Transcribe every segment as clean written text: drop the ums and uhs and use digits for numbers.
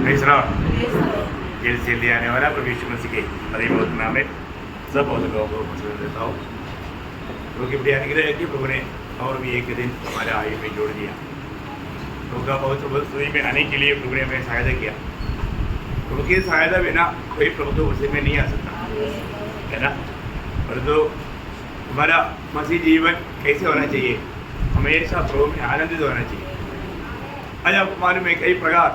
Jail से ले आने वाला प्रभु यीशु मसीह के अरे बहुत नाम है सब बहुत लोगों को मसला देता हूँ। प्रभु की बड़ी अनुग्रह है कि प्रभु ने और भी एक दिन हमारे आयु में जोड़ दिया। प्रभु का बहुत सही में आने के लिए प्रभु ने हमें सहायता किया। प्रभु की सहायता बिना कोई प्रभु तो उसी में नहीं आ सकता है ना। और तो हमारा मसीह जीवन कैसे होना चाहिए, हमेशा प्रभु में आनंदित होना चाहिए। आज आपको मालूम है कई प्रकार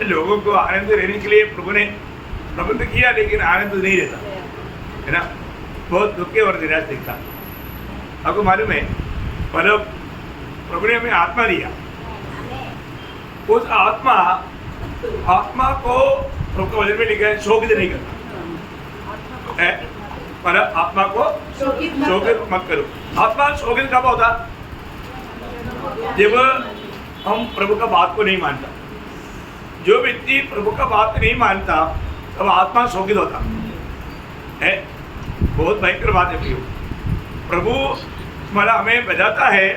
लोगों को आनंद रहने के लिए प्रभु ने प्रबंध किया, लेकिन आनंद नहीं रहता है ना। बहुत दुखे और निराश दिखता। आपको मालूम है मतलब प्रभु ने हमें आत्मा दिया, उस आत्मा को प्रभु के वचन में लिखा है शोकित नहीं करना है। मतलब आत्मा को शोकित मत करो। आत्मा शोकित कब होता? जब हम प्रभु का बात को नहीं मानता। जो व्यक्ति प्रभु का बात नहीं मानता तब आत्मा शोकित होता है। बहुत भयंकर बात है प्रियो। प्रभु मतलब हमें बजाता है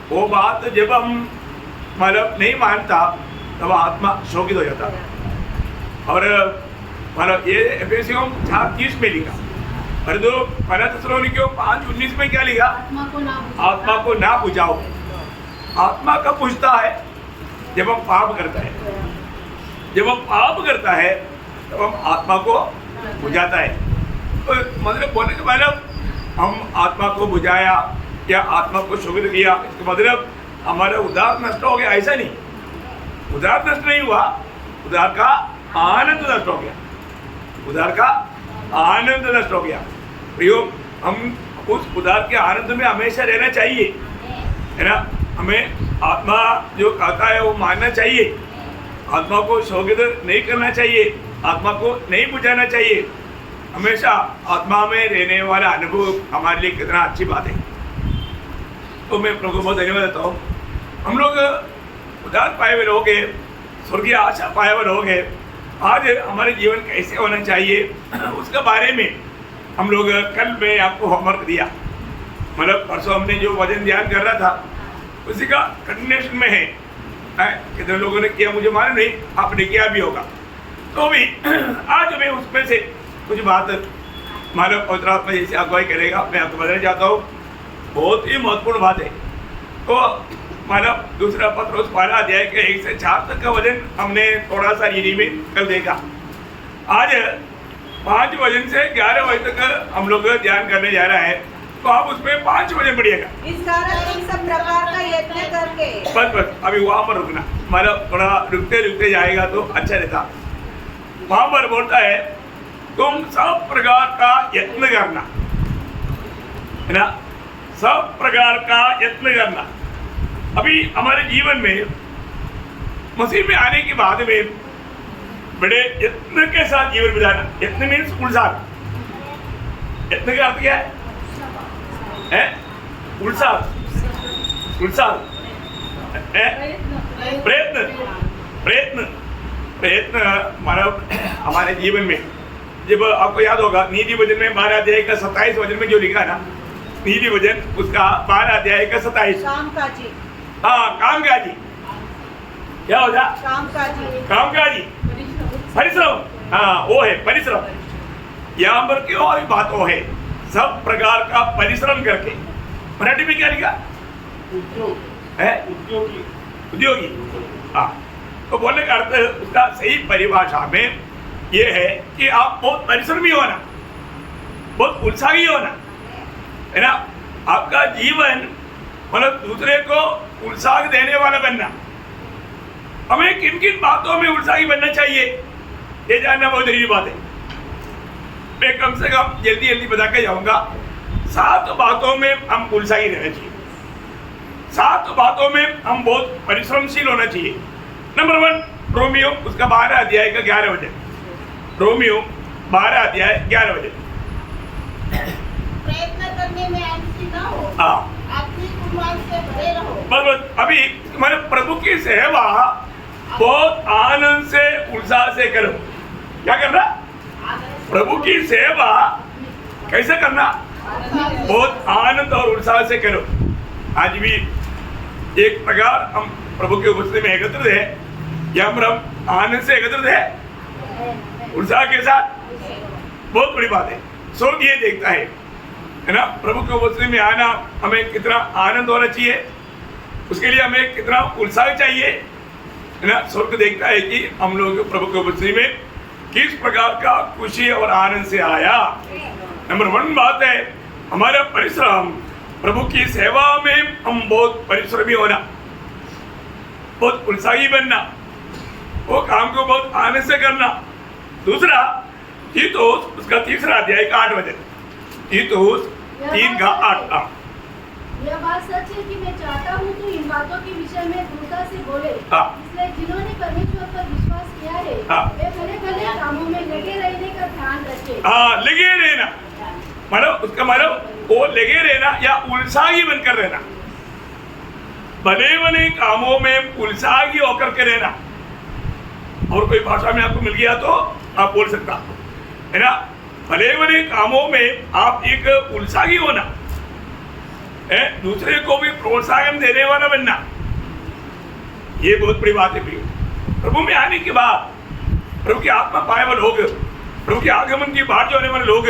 वो बात, जब हम मतलब नहीं मानता तब आत्मा शोकित हो जाता। और मतलब ये एफेसियों 4:30 में लिखा, और जो थिस्सलुनीकियों 5:19 में क्या लिखा? आत्मा को ना बुझाओ। आत्मा कब बुझता है? जब हम पाप करता है। जब हम पाप करता है तब हम आत्मा को बुझाता है। तो मतलब बोलने के मतलब हम आत्मा को बुझाया या आत्मा को शोकित किया, इसका मतलब हमारा उद्धार नष्ट हो गया, ऐसा नहीं। उद्धार नष्ट नहीं हुआ, उद्धार का आनंद नष्ट हो गया। उद्धार का आनंद नष्ट हो गया। प्रियो, हम उस उद्धार के आनंद में हमेशा रहना चाहिए है ना। हमें आत्मा जो कहता है वो मानना चाहिए। आत्मा को शोकित नहीं करना चाहिए, आत्मा को नहीं बुझाना चाहिए। हमेशा आत्मा में रहने वाला अनुभव हमारे लिए कितना अच्छी बात है। तो मैं प्रभु को बहुत धन्यवाद देता हूँ। हम लोग उद्धार पाए हुए लोग हैं, स्वर्गीय आशा पाए हुए लोग हैं। आज हमारे जीवन कैसे होना चाहिए उसके बारे में हम लोग कल मैं आपको होमवर्क दिया। मतलब परसों हमने जो वचन ध्यान कर रहा था उसी का कंटिन्यूएशन में है। कितने लोगों ने किया मुझे मालूम नहीं, आपने किया भी होगा। तो भी आज मैं उसमें से कुछ बात मानव पवित्र आत्मा जैसे अगुवाई करेगा मैं आपको बताना चाहता हूँ। बहुत ही महत्वपूर्ण बात है। तो मानव दूसरा पत्रोस 12 अध्याय के 1 से 4 तक का वचन हमने थोड़ा सा रीडिंग में कल देखा। आज 5 वचन से 11 वचन तक हम लोग ध्यान करने जा रहा है। तो आप उसमें 5 वचन पढ़िएगा। इस कारण तुम सब प्रकार का यत्न करके बस अभी वहां पर रुकना, मतलब थोड़ा रुकते जाएगा तो अच्छा रहता। वहां पर बोलता है तुम सब प्रकार का यत्न करना है ना। सब प्रकार का यत्न करना। अभी हमारे जीवन में मसीह में आने के बाद में बड़े यत्न के साथ जीवन बिताना। यत्न मीन्स उल्लास। यत्न का अर्थ क्या है? उल्लास प्रयत्न मानव हमारे जीवन में। जब आपको याद होगा नीति वचन में 12 अध्याय का 27 वचन में जो लिखा ना, नीति वचन उसका 12 अध्याय का 27 कामकाजी। हाँ, कामकाजी क्या होता? कामकाजी परिश्रम। हाँ, वो है परिश्रम। यहाँ पर क्यों अभी बात वो है सब प्रकार का परिश्रम करके। मराठी में क्या लिखा है? उद्योगी। हाँ, तो बोलने का अर्थ उसका सही परिभाषा में ये है कि आप बहुत परिश्रमी होना, बहुत उत्साही होना है ना। आपका जीवन मतलब दूसरे को उत्साह देने वाला बनना। हमें किन किन बातों में उत्साही बनना चाहिए ये जानना बहुत जरूरी बात है। मैं कम से कम जल्दी बता के जाऊंगा। 7 बातों में हम उत्साही रहना चाहिए। 7 बातों में हम बहुत परिश्रमशील होना चाहिए। नंबर 1 रोमियो उसका 12 अध्याय का 11 वचन। रोमियो 12 अध्याय 11 वचन। प्रयत्न करने में आलसी ना हो, अपनी कुर्बानी से भरे रहो। बस अभी हमारे प्रभु की सेवा बहुत आनंद से उत्साह से करो। क्या करना? प्रभु की सेवा कैसे करना? बहुत आनंद और उत्साह से करो। आज भी एक प्रकार हम प्रभु के उपस्थिति में एकत्रित है। यहाँ पर हम आनंद से एकत्रित है, उत्साह के साथ। बहुत बड़ी बात है। स्वर्ग ये देखता है ना, प्रभु के उपस्थिति में आना हमें कितना आनंद होना चाहिए, उसके लिए हमें कितना उत्साह चाहिए, है ना। स्वर्ग देखता है कि हम लोग प्रभु के उपस्थिति में किस प्रकार का खुशी और आनंद से आया। नंबर 1 बात है हमारा परिश्रम, प्रभु की सेवा में हम बहुत परिश्रमी होना, बहुत उत्साही बनना, वो काम को बहुत आनंद से करना। दूसरा तीतुस उसका 3रा अध्याय का 8 वचन, तीतुस 3 का 8। यह बात सच है कि मैं चाहता हूँ कि इन बातों के विषय में दृढ़ता से बोले। इसलिए जिन्होंने परमेश्वर पर विश्वास किया है वे भले भले कामों में लगे रहने का ध्यान रखें। लगे रहना मतलब उसका मतलब वो लगे रहना या उत्साही बनकर रहना, भले भले कामों में उत्साही होकर के रहना। और कोई भाषा में आपको मिल गया तो आप बोल सकता है ना, भले भले कामों में आप एक उत्साही होना है, दूसरे को भी प्रोत्साहन देने वाला बनना, ये बहुत बड़ी बात है। प्रभु में आने के बाद प्रभु की आत्मा पाए वाले लोग, प्रभु के आगमन की बात जो होने वाले लोग,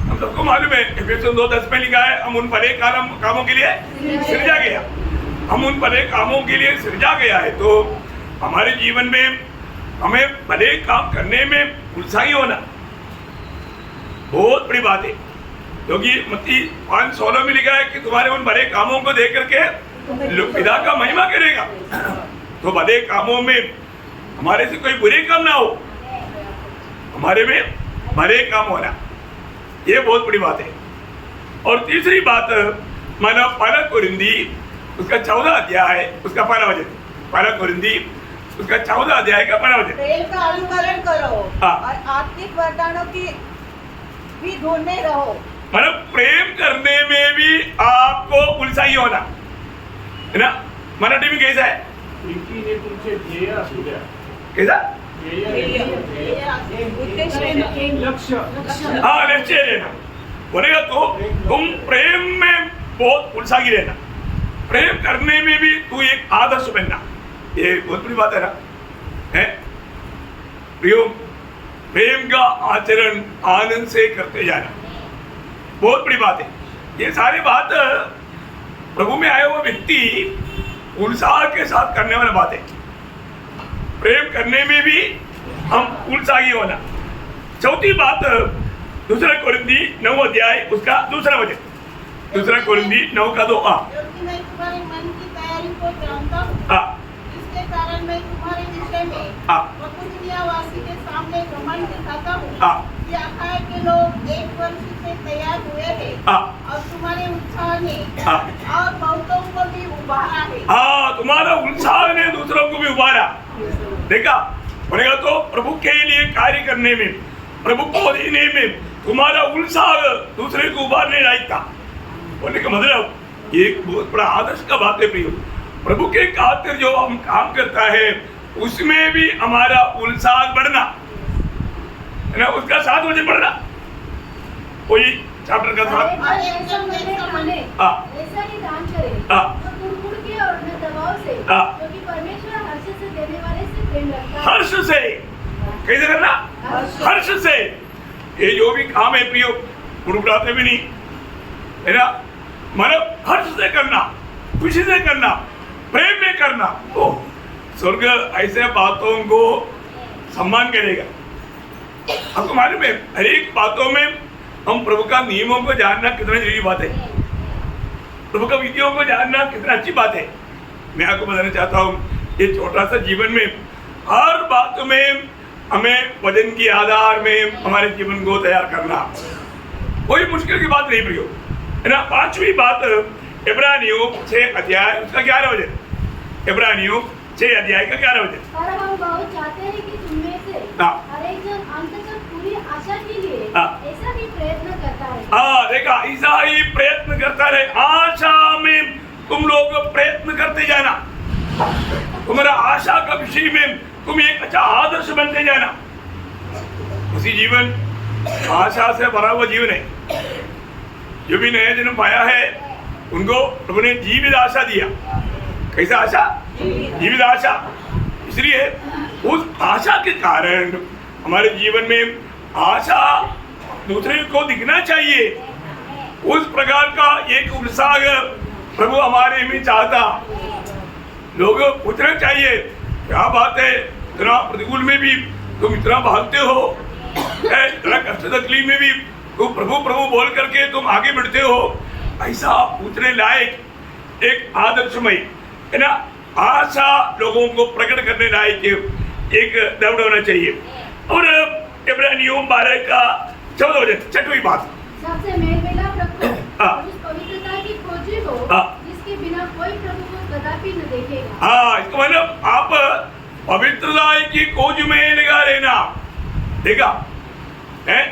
हम सबको मालूम है एफेसुस 2:10 में लिखा है हम उन भले कामों के लिए सृजा गया, हम उन भले कामों के लिए सृजा गया है। तो हमारे जीवन में हमें भले काम करने में उत्साही होना बहुत बड़ी बात है, क्योंकि मत्ती 5:16 में लिखा है कि तुम्हारे उन भले कामों को देख करके पिता का महिमा करेगा। तो भले कामों में हमारे से कोई बुरे काम ना हो, हमारे में भले काम होना, ये बहुत बड़ी बात है। और तीसरी बात मानो 1 कोरिन्थी उसका 14 अध्याय उसका 1 वचन, 1 कोरिन्थी उसका 14 अध्याय का 1 वचन। प्रेम का अनुकरण करो और आत्मिक वरदानों की भी ढूंढने रहो। मतलब प्रेम करने में भी आपको उत्साही होना है ना। मराठी में कैसा है, कैसा लक्ष्य लेना बोलेगा तो तुम प्रेम में बहुत उत्साही रहना, प्रेम करने में भी तू एक आदर्श बनना, ये बहुत बड़ी बात है ना है। प्रेम का आचरण आनंद से करते जाना बहुत बड़ी बात है। ये सारी बात प्रभु में आया हुआ व्यक्ति उत्साह के साथ करने वाला बात है। प्रेम करने में भी हम उत्साही होना। चौथी बात 2 कोरिन्थी 9 अध्याय उसका 2 वचन, 2 कोरिन्थी 9 का 2। क्योंकि मैं तुम्हारे मन की तैयारी को जानता हूँ, इसके कारण मैं तुम्हारे विषय में मकुदुनियावासी के सामने घमंड दिखाता हूँ कि अखाया के लोग 1 वर्ष से तैयार हुए हैं और तुम्हारे उत्साह ने और बहुतों को भी उभारा है। तुम्हारा उत्साह ने दूसरों को भी उभारा। देखा बोलेगा तो प्रभु के लिए कार्य करने में, प्रभु को देने में तुम्हारा उत्साह दूसरे को उभारने लायक था। बोलने का मतलब ये बहुत बड़ा आदर्श का बात है प्रियो। प्रभु के खातिर जो हम काम करता है उसमें भी हमारा उत्साह बढ़ना है ना, उसका 7 वचन बढ़ना, वही चैप्टर का 7। ऐसा ही दान करें तो कुड़कुड़ के और न दबाव से, क्योंकि परमेश्वर हर्ष से देने वाले से प्रेम रखता है। हर्ष से कैसे करना, हर्ष से। ये जो भी काम है प्रियो कुड़कुड़ाते भी नहीं है ना, मतलब हर्ष से करना, खुशी से करना, प्रेम में करना। तो स्वर्ग ऐसे बातों को सम्मान करेगा। आपको मालूम है हर एक बातों में हम प्रभु का नियमों को जानना कितना जरूरी बात है, प्रभु का विधियों को जानना कितना अच्छी बात है। मैं आपको बताना चाहता हूँ ये छोटा सा जीवन में हर बात में हमें वजन के आधार में हमारे जीवन को तैयार करना कोई मुश्किल की बात नहीं प्रियो है ना। 5वीं बात इब्रानियों 6 अध्याय उसका 11 वचन, इब्रानियों 6 अध्याय का 11 वचन। पर हम बहुत चाहते हैं कि तुममें से हर एक जन अंत तक पूरी आशा के लिए ऐसा ही प्रयत्न करता है। देखा ऐसा ही प्रयत्न करता रहे, आशा में तुम लोग प्रयत्न करते जाना, तुम्हारा आशा का विषय में तुम एक अच्छा आदर्श बनते जाना। उसी जीवन आशा से भरा हुआ जीवन है। जो भी नया जन्म पाया है उनको प्रभु ने जीवित आशा दिया। कैसा आशा, जीवित आशा। इसलिए उस आशा के कारण हमारे जीवन में आशा दूसरे को दिखना चाहिए, उस प्रकार का एक उत्साह प्रभु हमारे में चाहता। लोग पूछना चाहिए क्या बात है, इतना प्रतिकूल में भी तुम इतना भागते हो, इतना कष्ट तकलीफ में भी तुम प्रभु प्रभु बोल करके तुम आगे बढ़ते हो। ऐसा पूछने लायक एक आदर्शमय है ना आशा लोगों को प्रकट करने लायक एक दौड़ होना चाहिए। और इब्रानियों 12 का 14 वचन, छठवीं बात, सबसे मेल मिलाप रखो और उस पवित्रता की खोजी हो जिसके बिना कोई प्रभु को कदापि न देखेगा। हाँ, इसका मतलब आप पवित्रता की खोज में लगा रहना, देखा है,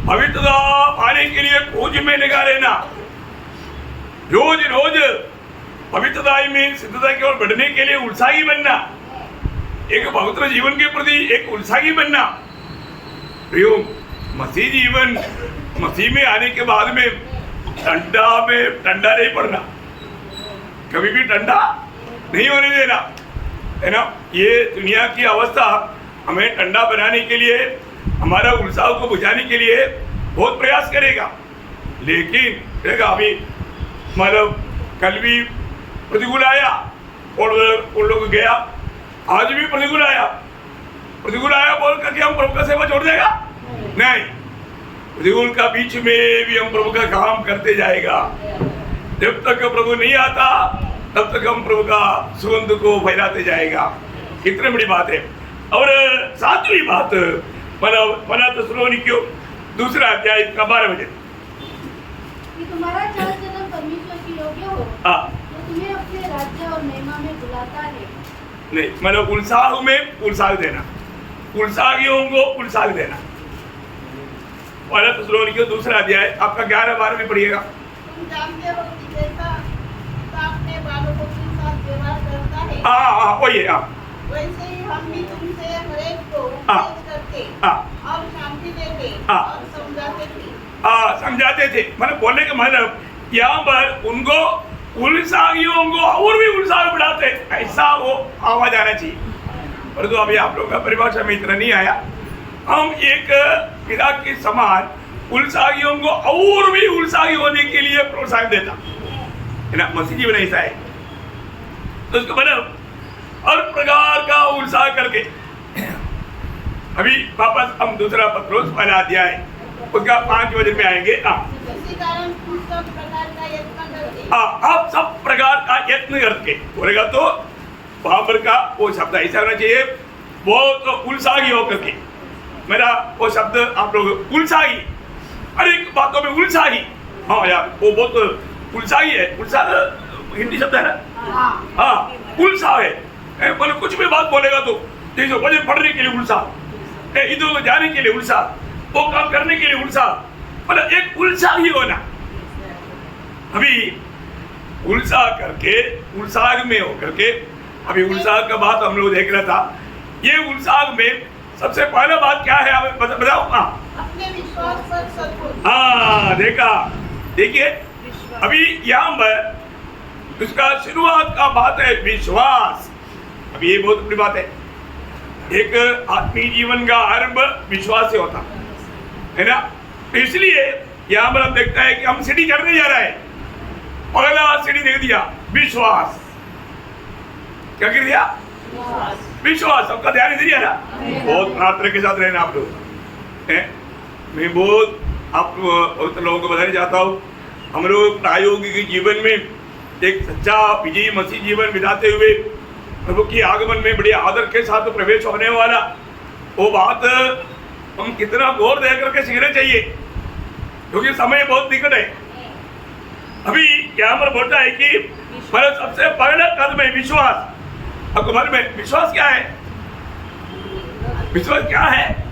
पवित्रता पाने के लिए खोज में लगा रहना, रोज रोज पवित्रता में सिद्धता की ओर बढ़ने के लिए उत्साही बनना, एक पवित्र जीवन के प्रति एक उत्साही बनना। प्रियो, मसीह जीवन मसीह में आने के बाद में ठंडा नहीं पड़ना, कभी भी ठंडा नहीं होने देना, है ना। ये दुनिया की अवस्था हमें ठंडा बनाने के लिए, हमारा उत्साह को बुझाने के लिए बहुत प्रयास करेगा, लेकिन देखा अभी मतलब कल भी प्रतिकूल आया और उन लोग गया, आज भी प्रतिकूल आया बोल करके हम प्रभु का सेवा छोड़ देगा? नहीं, प्रतिकूल का बीच में भी हम प्रभु का काम करते जाएगा। जब तक प्रभु नहीं आता तब तक हम प्रभु का सुगंध को फैलाते जाएगा। कितनी बड़ी बात है। और सातवीं बात, पहला थिस्सलुनीकियों 2 अध्याय का 12 वचन, कि तुम्हारा चाल चलन परमेश्वर की योग्य हो, तो तुम्हें अपने राज्य और महिमा में बुलाता है। नहीं, मतलब उत्साह में उत्साह देना, उत्साहियों को उत्साह देना। पहला थिस्सलुनीकियों 2 अध्याय आपका 11-12 में पढ़िएगा। तुम जानते हो कि जैसा पिता अपने बालकों के साथ व्यवहार करता है, वही है, वैसे ही हम भी तुमसे हरेक को उपदेश करते और शांति देते और समझाते थे। मतलब बोलने का मतलब यहाँ पर उनको उत्साहियों को और भी उत्साह बढ़ाते, ऐसा वो आवाज आना चाहिए। परंतु अभी आप लोगों का परिभाषा में इतना नहीं आया। हम एक पिता के समान उत्साहियों को और भी उत्साही होने के लिए प्रोत्साहन देता है ना। मसीह जीवन ऐसा है, तो उसको मतलब हर प्रकार का उत्साह करके। अभी वापस हम 2 पत्रोस पहला अध्याय उसका 5 वचन में आएंगे। इसी कारण तुम सब प्रकार का यत्न करते। आप सब प्रकार का यत्न करके बोलेगा तो वहां पर का वो शब्द ऐसा होना चाहिए, बहुत उत्साही होकर के। मेरा वो शब्द आप लोग उत्साही, हर एक बातों में उत्साही। हाँ यार, वो बहुत उत्साही है। उत्साह हिंदी शब्द है ना। हाँ, उत्साह है, मतलब कुछ भी बात बोलेगा तो जैसे वचन पढ़ने के लिए उत्साह, इधर जाने के लिए उत्साह, वो काम करने के लिए उत्साह, मतलब एक उत्साही होना। अभी उत्साह करके, उत्साह में होकर के, अभी उत्साह का बात हम लोग देख रहा था। ये उत्साह में सबसे पहला बात क्या है आप बताओ? अपने विश्वास पर सद्बुद्धि। देखा, देखिए अभी यहाँ पर उसका शुरुआत का बात है विश्वास। अभी ये बहुत बड़ी बात है। एक आत्मीय जीवन का आरंभ विश्वास से होता है ना। इसलिए यहाँ पर हम देखते हैं कि हम सीढ़ी चढ़ने जा रहे हैं। पहला सीढ़ी देख दिया विश्वास। क्या कर दिया? विश्वास। सबका ध्यान इधर ही है ना। बहुत प्रार्थना के साथ रहना आप लोग। मैं बहुत आप लोगों को बताना चाहता हूँ, हम लोग प्रायोगिक जीवन में एक सच्चा विजयी मसीह जीवन बिताते हुए प्रभु की आगमन में बड़े आदर के साथ प्रवेश होने वाला, वो बात हम कितना गौर दे करके सीखना चाहिए, क्योंकि समय बहुत निकट है। अभी यहाँ पर बोलता है कि सबसे पहला कदम है विश्वास। आपको मन में विश्वास क्या है? विश्वास क्या है?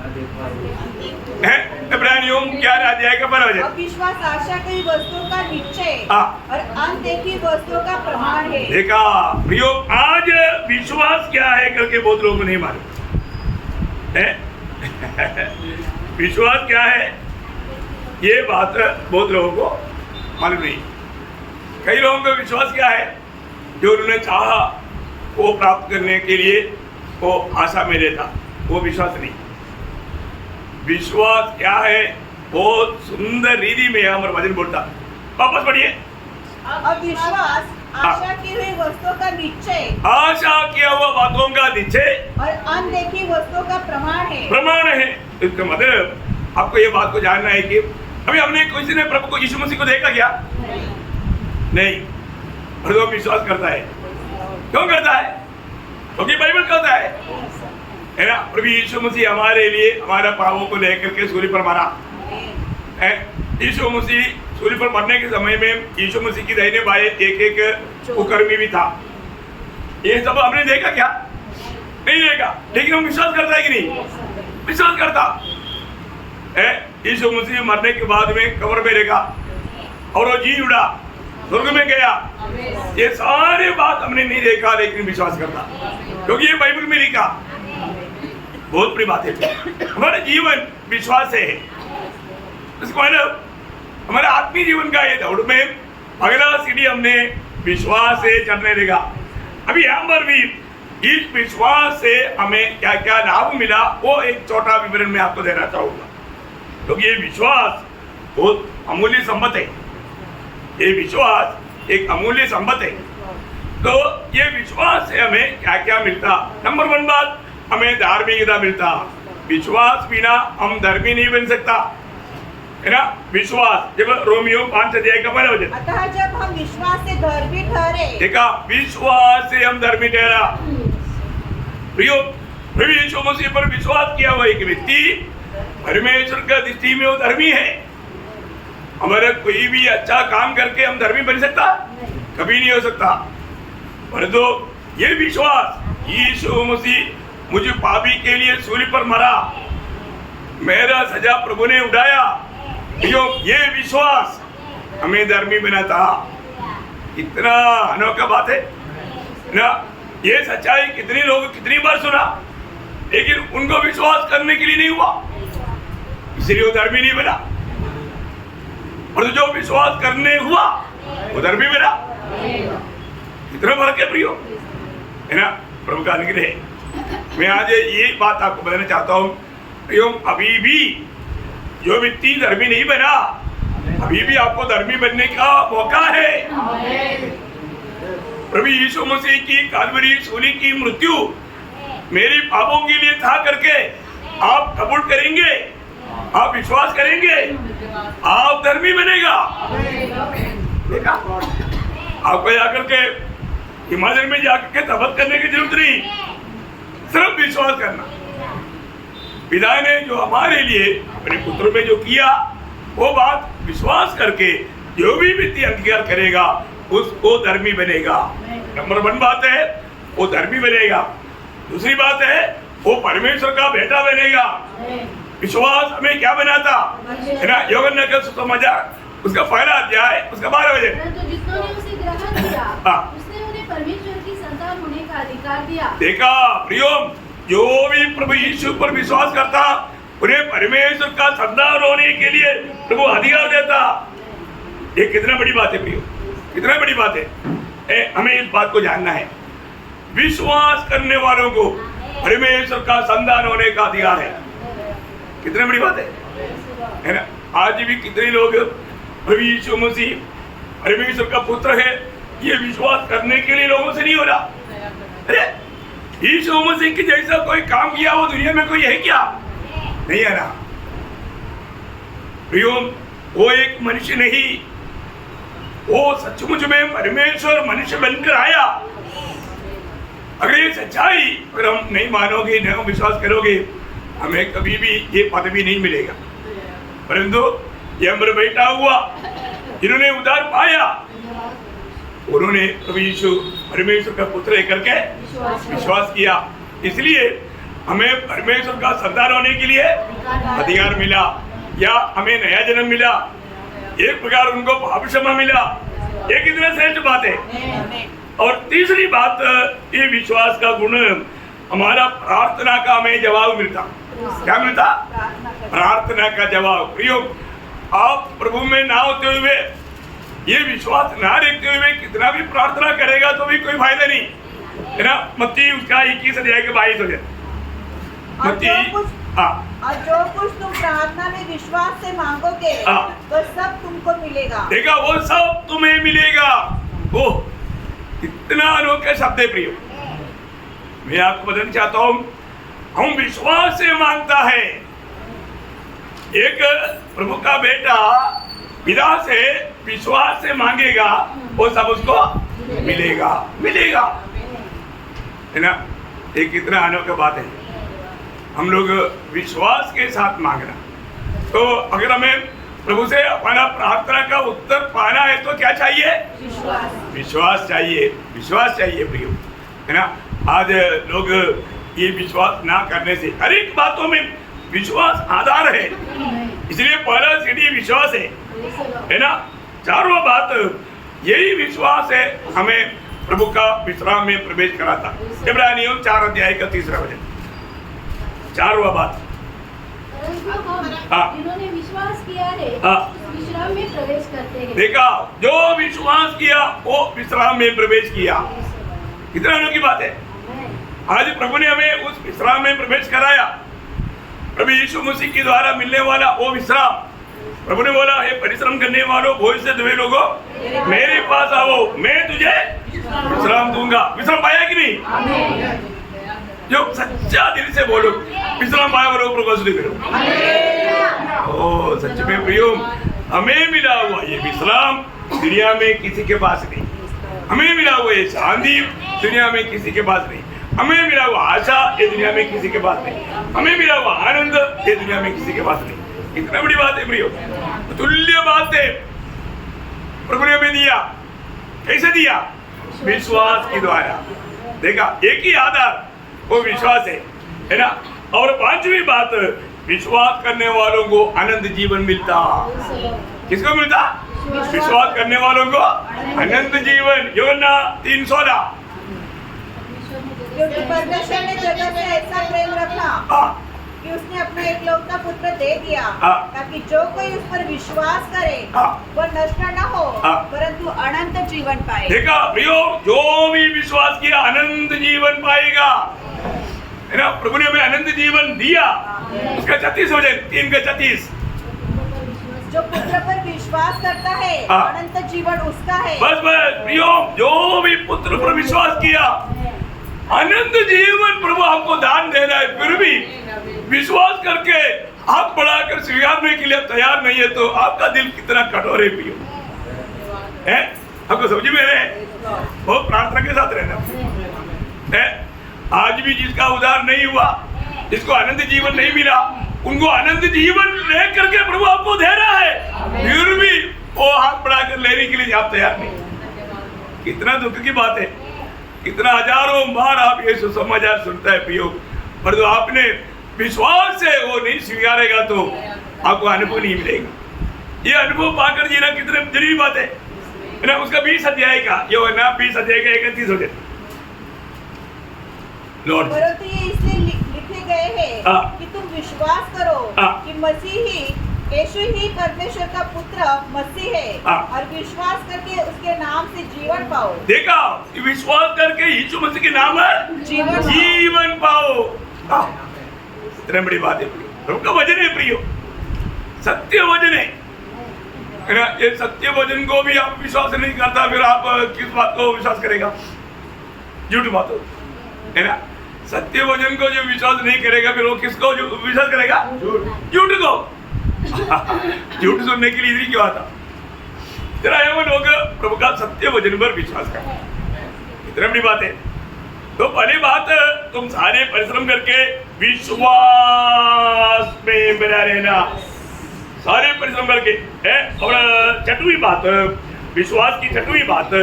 इब्रानियों 11 अध्याय का 12 वचन। विश्वास आशा की वस्तुओं का निश्चय और अनदेखी वस्तुओं का प्रमाण है। देखा प्रियो, आज विश्वास क्या है करके बहुत लोगों को नहीं मालूम है। विश्वास क्या है ये बात बहुत लोगों को मालूम नहीं। कई लोगों का विश्वास क्या है? जो उन्होंने चाहा वो प्राप्त करने के लिए वो आशा में रहता, वो विश्वास नहीं। विश्वास क्या है? बहुत सुंदर रीति में हमारा वचन बोलता। वापस पढ़िए। अब विश्वास आशा की हुई वस्तुओं का निश्चय, आशा किया हुआ बातों का निश्चय और अनदेखी वस्तुओं का प्रमाण है। प्रमाण है। इसका मतलब आपको ये बात को जानना है कि अभी हमने किसी ने प्रभु को यीशु मसीह को देखा क्या? नहीं। और वो विश्वास करता है। क्यों करता है? क्योंकि बाइबल कहता है ना, प्रभु यीशु मसीह हमारे लिए हमारा पापों को लेकर के सूली पर मरा है। यीशु मसीह सूली पर मरने के समय में यीशु मसीह की दाहिने बाएं एक एक कुकर्मी भी था। ये सब हमने देखा क्या? नहीं देखा, लेकिन हम विश्वास करता है कि नहीं? विश्वास करता है। यीशु मसीह मरने के बाद में कब्र में रहेगा और वो जी उड़ा, स्वर्ग में गया। ये सारे बात हमने नहीं देखा, लेकिन विश्वास करता, क्योंकि ये बाइबल में लिखा। बहुत बड़ी बात है। हमारा जीवन विश्वास से है। इसको मतलब हमारे आत्मीय जीवन का ये दौड़ में अगला सीढ़ी हमने विश्वास से चढ़ने देगा। अभी यहाँ पर भी इस विश्वास से हमें क्या क्या लाभ मिला, वो एक छोटा विवरण में आपको देना चाहूंगा, क्योंकि ये विश्वास बहुत अमूल्य संपत्ति है। ये विश्वास एक अमूल्य संपत्ति है। तो ये विश्वास से हमें क्या क्या मिलता? नंबर 1 बात, हमें धार्मिकता मिलता। विश्वास बिना हम धर्मी नहीं बन सकता, है ना। विश्वास, जब रोमियो 5 अध्याय का पहला वचन, अतः जब हम विश्वास से धर्मी ठहरे, देखा, विश्वास से हम धर्मी ठहरा। प्रियो, प्रभु यीशु मसीह पर विश्वास किया हुआ एक व्यक्ति परमेश्वर का दृष्टि में वो धर्मी है। हमारा कोई भी अच्छा काम करके हम धर्मी बन सकता? कभी नहीं हो सकता। परंतु ये विश्वास, यीशु मसीह मुझे पापी के लिए सूली पर मरा, मेरा सजा प्रभु ने उठाया, ये विश्वास हमें धर्मी बनाता। इतना अनोखा बात है ना। ये सच्चाई कितने लोग कितनी बार सुना, लेकिन उनको विश्वास करने के लिए नहीं हुआ, इसलिए वो धर्मी नहीं बना। और जो विश्वास करने हुआ वो धर्मी बना। इतना फर्क है प्रियो, है ना। प्रभु का अनुग्रह। मैं आज ये बात आपको बताना चाहता हूँ प्रियो, अभी भी जो व्यक्ति धर्मी नहीं बना, अभी भी आपको धर्मी बनने का मौका है। प्रभु यीशु मसीह की काल्वरी सूली की मृत्यु मेरे पापों के लिए था करके आप कबूल करेंगे, आप विश्वास करेंगे, आप धर्मी बनेगा। देखा, आपको जाकर के हिमालय में जाकर के तपस्या करने की जरूरत नहीं, सिर्फ विश्वास करना। पिता ने जो हमारे लिए अपने पुत्र में जो किया, वो बात विश्वास करके जो भी व्यक्ति अंगीकार करेगा उसको धर्मी बनेगा। नंबर 1 बात है, वो धर्मी बनेगा। दूसरी बात है, वो परमेश्वर का बेटा बनेगा। विश्वास हमें क्या बनाता है ना। यूहन्ना का सुसमाचार उसका पहला अध्याय उसका 12 वचन, तो जिसने उसे ग्रहण किया उसने उन्हें परमेश्वर की संतान होने का अधिकार दिया। देखा प्रियो, जो भी प्रभु यीशु पर विश्वास करता उन्हें परमेश्वर का संतान होने के लिए प्रभु अधिकार देता। ये कितना बड़ी बात है प्रियो, कितना बड़ी बात है। हमें इस बात को जानना है, विश्वास करने वालों को परमेश्वर का संतान होने का अधिकार है। कितनी बड़ी बात है ना। आज भी कितने लोग प्रभु यीशु मसीह परमेश्वर का पुत्र है, ये विश्वास करने के लिए लोगों से नहीं हो रहा। अरे यीशु मसीह की जैसा कोई काम किया वो दुनिया में कोई है क्या? नहीं है ना प्रियो। वो एक मनुष्य नहीं, वो सचमुच में परमेश्वर मनुष्य बनकर आया। अगर ये सच्चाई अगर हम नहीं मानोगे, नहीं विश्वास करोगे, हमें कभी भी ये पदवी नहीं मिलेगा। परंतु ये अमर बैठा हुआ जिन्होंने उद्धार पाया, उन्होंने प्रभु यीशु परमेश्वर का पुत्र करके विश्वास किया, इसलिए हमें परमेश्वर का संतान होने के लिए अधिकार मिला, या हमें नया जन्म मिला। एक प्रकार उनको पाप क्षमा मिला। ये कितना श्रेष्ठ बात है। और तीसरी बात, ये विश्वास का गुण, हमारा प्रार्थना का हमें जवाब मिलता। क्या मिलता? प्रार्थना का जवाब। प्रियो, आप प्रभु में ना होते हुए, ये विश्वास ना रखते हुए कितना भी प्रार्थना करेगा तो भी कोई फायदा नहीं। है ना। मत्ती उसका 21 अध्याय के 22 हो जाए। मत्ती और जो कुछ तुम प्रार्थना में विश्वास से मांगोगे वो सब तुमको मिलेगा। देखा, वो सब तुम्हें मिलेगा। वो कितना अनोखा शब्द है प्रियो। मैं आपको बताना चाहता हूं, हम विश्वास से मांगता है। एक प्रभु का बेटा पिता से विश्वास से मांगेगा, वो सब उसको मिलेगा, मिलेगा, है ना। ये कितना अनोखा बात है। हम लोग विश्वास के साथ मांगना। तो अगर हमें प्रभु से अपना प्रार्थना का उत्तर पाना है तो क्या चाहिए? विश्वास चाहिए, विश्वास चाहिए प्रियो, है ना। आज लोग ये विश्वास ना करने से, हर एक बातों में विश्वास आधार है, इसलिए पहला सीढ़ी विश्वास है ना। चारों बात यही विश्वास है हमें प्रभु का विश्राम में प्रवेश कराता। इब्रानियों 4 अध्याय का 3 वचन, चारों बात। जिन्होंने विश्वास किया है विश्राम में प्रवेश करते हैं। देखा, जो विश्वास किया वो विश्राम में प्रवेश किया। कितना अनोखी बात है। आज प्रभु ने हमें उस विश्राम में प्रवेश कराया। प्रभु यीशु मसीह के द्वारा मिलने वाला वो विश्राम। प्रभु ने बोला, हे परिश्रम करने वालों, बोझ से दबे लोगों, मेरे पास आओ, मैं तुझे विश्राम दूंगा। विश्राम पाया कि नहीं? जो सच्चा दिल से बोलो विश्राम पाया बोलो, प्रभु से करो। ओ सच में प्रियो, हमें मिला हुआ ये विश्राम दुनिया में किसी के पास नहीं। हमें मिला हुआ ये शांति दुनिया में किसी के पास नहीं। हमें मिला हुआ आशा ये दुनिया में किसी के पास नहीं। हमें मिला हुआ आनंद ये दुनिया में किसी के पास नहीं। इतना बड़ी बात है प्रियो, तुल्य बात है प्रभु ने हमें दिया। कैसे दिया? विश्वास के द्वारा। देखा, एक ही आधार, वो विश्वास है ना। और पांचवी बात, विश्वास करने वालों को अनंत जीवन मिलता। किसको मिलता? विश्वास करने वालों को अनंत जीवन। यूहन्ना 3:16। क्योंकि परमेश्वर ने जगत से ऐसा प्रेम रखा कि उसने अपना एकलौता पुत्र दे दिया, ताकि जो कोई उस पर विश्वास करे वह नष्ट न हो परंतु अनंत जीवन पाए। देखा प्रियो, जो भी विश्वास किया अनंत जीवन पाएगा, है ना। प्रभु ने हमें अनंत जीवन दिया। उसका 36 हो जाए, 3 का 36। जो पुत्र पर विश्वास करता है अनंत जीवन उसका है। बस बस प्रियो, जो भी पुत्र पर विश्वास किया अनंत जीवन प्रभु आपको दान दे रहा है। फिर भी विश्वास करके हाथ बढ़ाकर स्वीकारने के लिए तैयार नहीं है तो आपका दिल कितना कठोर है प्रियो, है? आपको समझ में रहे? वो प्रार्थना के साथ रहना है। आज भी जिसका उद्धार नहीं हुआ, जिसको अनंत जीवन नहीं मिला, उनको अनंत जीवन लेकर के प्रभु आपको दे रहा है। फिर भी वो हाथ बढ़ाकर लेने के लिए आप तैयार नहीं। कितना दुख की बात है। कितना हजारों बार आप ये सुसमाचार सुनता है प्रियो, पर जो आपने विश्वास से वो नहीं स्वीकारेगा तो आपको अनुभव नहीं मिलेगा। ये अनुभव पाकर जीना कितने जरूरी बात है ना। उसका 20 अध्याय का, ये ना 20 अध्याय का 31 हो जाए। लॉर्ड, परंतु ये इसलिए लिखे गए हैं कि तुम विश्वास करो कि मसीह ही यीशु ही परमेश्वर का पुत्र मसीह है और विश्वास करके उसके नाम से जीवन पाओ। देखा, विश्वास करके यीशु मसीह के नाम पर जीवन पाओ। इतनी बड़ी बात है प्रियो। प्रभु का वचन है प्रियो, सत्य वचन है ना। ये सत्य वचन को भी आप विश्वास नहीं करता, फिर आप किस बात को विश्वास करेगा? झूठ बात हो, है ना। सत्य वचन को जो विश्वास नहीं करेगा, फिर वो किसको विश्वास करेगा? झूठ को। झूठ सुनने के लिए इधर क्यों आता? तेरा वो लोग प्रभु का सत्य वचन पर विश्वास करते हैं। इतनी बड़ी बात है। तो पहली बात, तुम सारे परिश्रम करके विश्वास में बना रहना, सारे परिश्रम करके है। और छठवीं बात, विश्वास की छठवीं बात,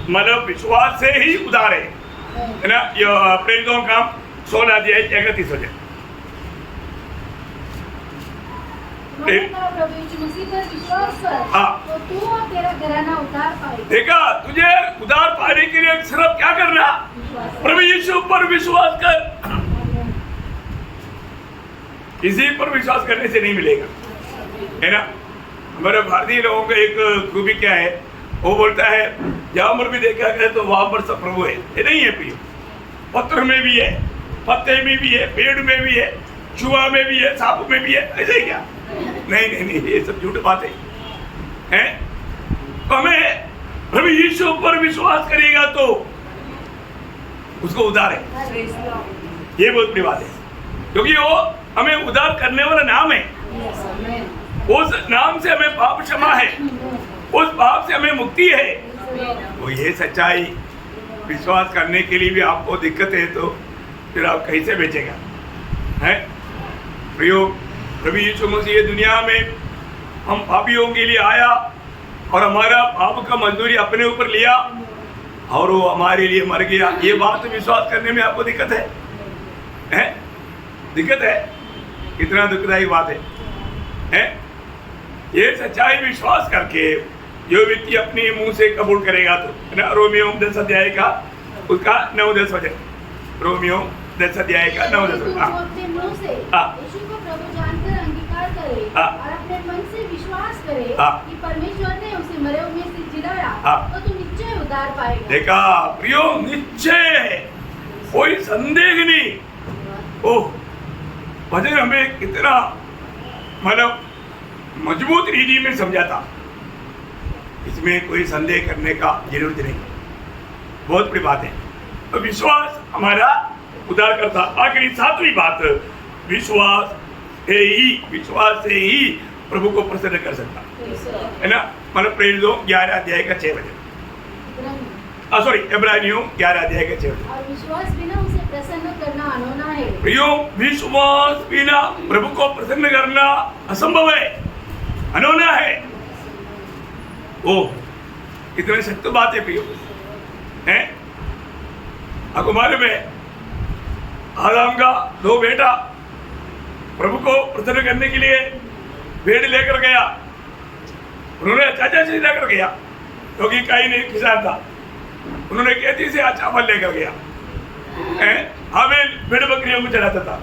मतलब विश्वास से ही उधार है ना। ये प्रेरितों का 16 अध्याय 31 हो जाए। तो तू और तेरा घराना उधार पाएगा। देखा, तुझे उधार पाने के लिए सिर्फ क्या करना? प्रभु यीशु पर विश्वास कर। किसी पर विश्वास करने से नहीं मिलेगा, है ना। हमारे भारतीय लोगों का एक खूबी क्या है, वो बोलता है जहां पर भी देखा गया तो वहां पर सब प्रभु है। ये नहीं है प्रियो। पत्थर में भी है, पत्ते में भी है, पेड़ में भी है, चूहा में भी है, सांप में भी है, ऐसे ही क्या? नहीं नहीं नहीं, ये सब झूठ बातें हैं। तो हमें प्रभु यीशु पर विश्वास करेगा तो उसको उद्धार है, ये बहुत बड़ी बात है, क्योंकि वो हमें उद्धार करने वाला नाम है। उस नाम से हमें पाप क्षमा है, उस पाप से हमें मुक्ति है। तो ये सच्चाई विश्वास करने के लिए भी आपको दिक्कत है, तो फिर आप कैसे बेचेगा? है प्रियो, प्रभु यीशु मसीह दुनिया में हम पापियों के लिए आया और हमारा पाप का मजदूरी अपने ऊपर लिया और वो हमारे लिए मर गया। ये बात विश्वास करने में आपको दिक्कत है? हैं? दिक्कत है? कितना दुखदायी बात है? ये सच्चाई विश्वास करके जो व्यक्ति अपने मुंह से कबूल करेगा तो ना, रोमियो 10 अध्याय का उसका 9-10 वचन, रोमियो 10 अध्याय का 9-10 वचन। अपने मुंह से यीशु को प्रभु जानकर अंगीकार करे और अपने मन से विश्वास करे कि परमेश्वर ने उसे मरे हुए से जिलाया, तो तू निश्चय उद्धार पाएगा। देखा प्रियो, निश्चय है, कोई संदेह नहीं। ओह, भजन हमें कितना मतलब मजबूत रीति में समझाता, इसमें कोई संदेह करने का जरूरत नहीं, बहुत बड़ी बात है। तो विश्वास हमारा उद्धार करता। आखिरी 7वीं बात, विश्वास से ही प्रभु को प्रसन्न कर सकता है ना। मतलब प्रेरितों 11 अध्याय का 6 वचन, सॉरी इब्रानियों 11 अध्याय का 6 वचन। और विश्वास बिना उसे प्रसन्न करना अनहोना है। प्रियो, विश्वास बिना प्रभु को प्रसन्न करना असंभव है, अनहोना है। ओह, कितने सत्य बात है प्रियो, हैं? आपको मालूम है, आदम का 2 बेटा प्रभु को प्रसन्न करने के लिए भेड़ लेकर गया, उन्होंने चाचा से लेकर गया, क्योंकि कहीं नहीं किसान था, उन्होंने खेती से चावल लेकर गया। हाबिल भेड़ बकरियों को चलाता था,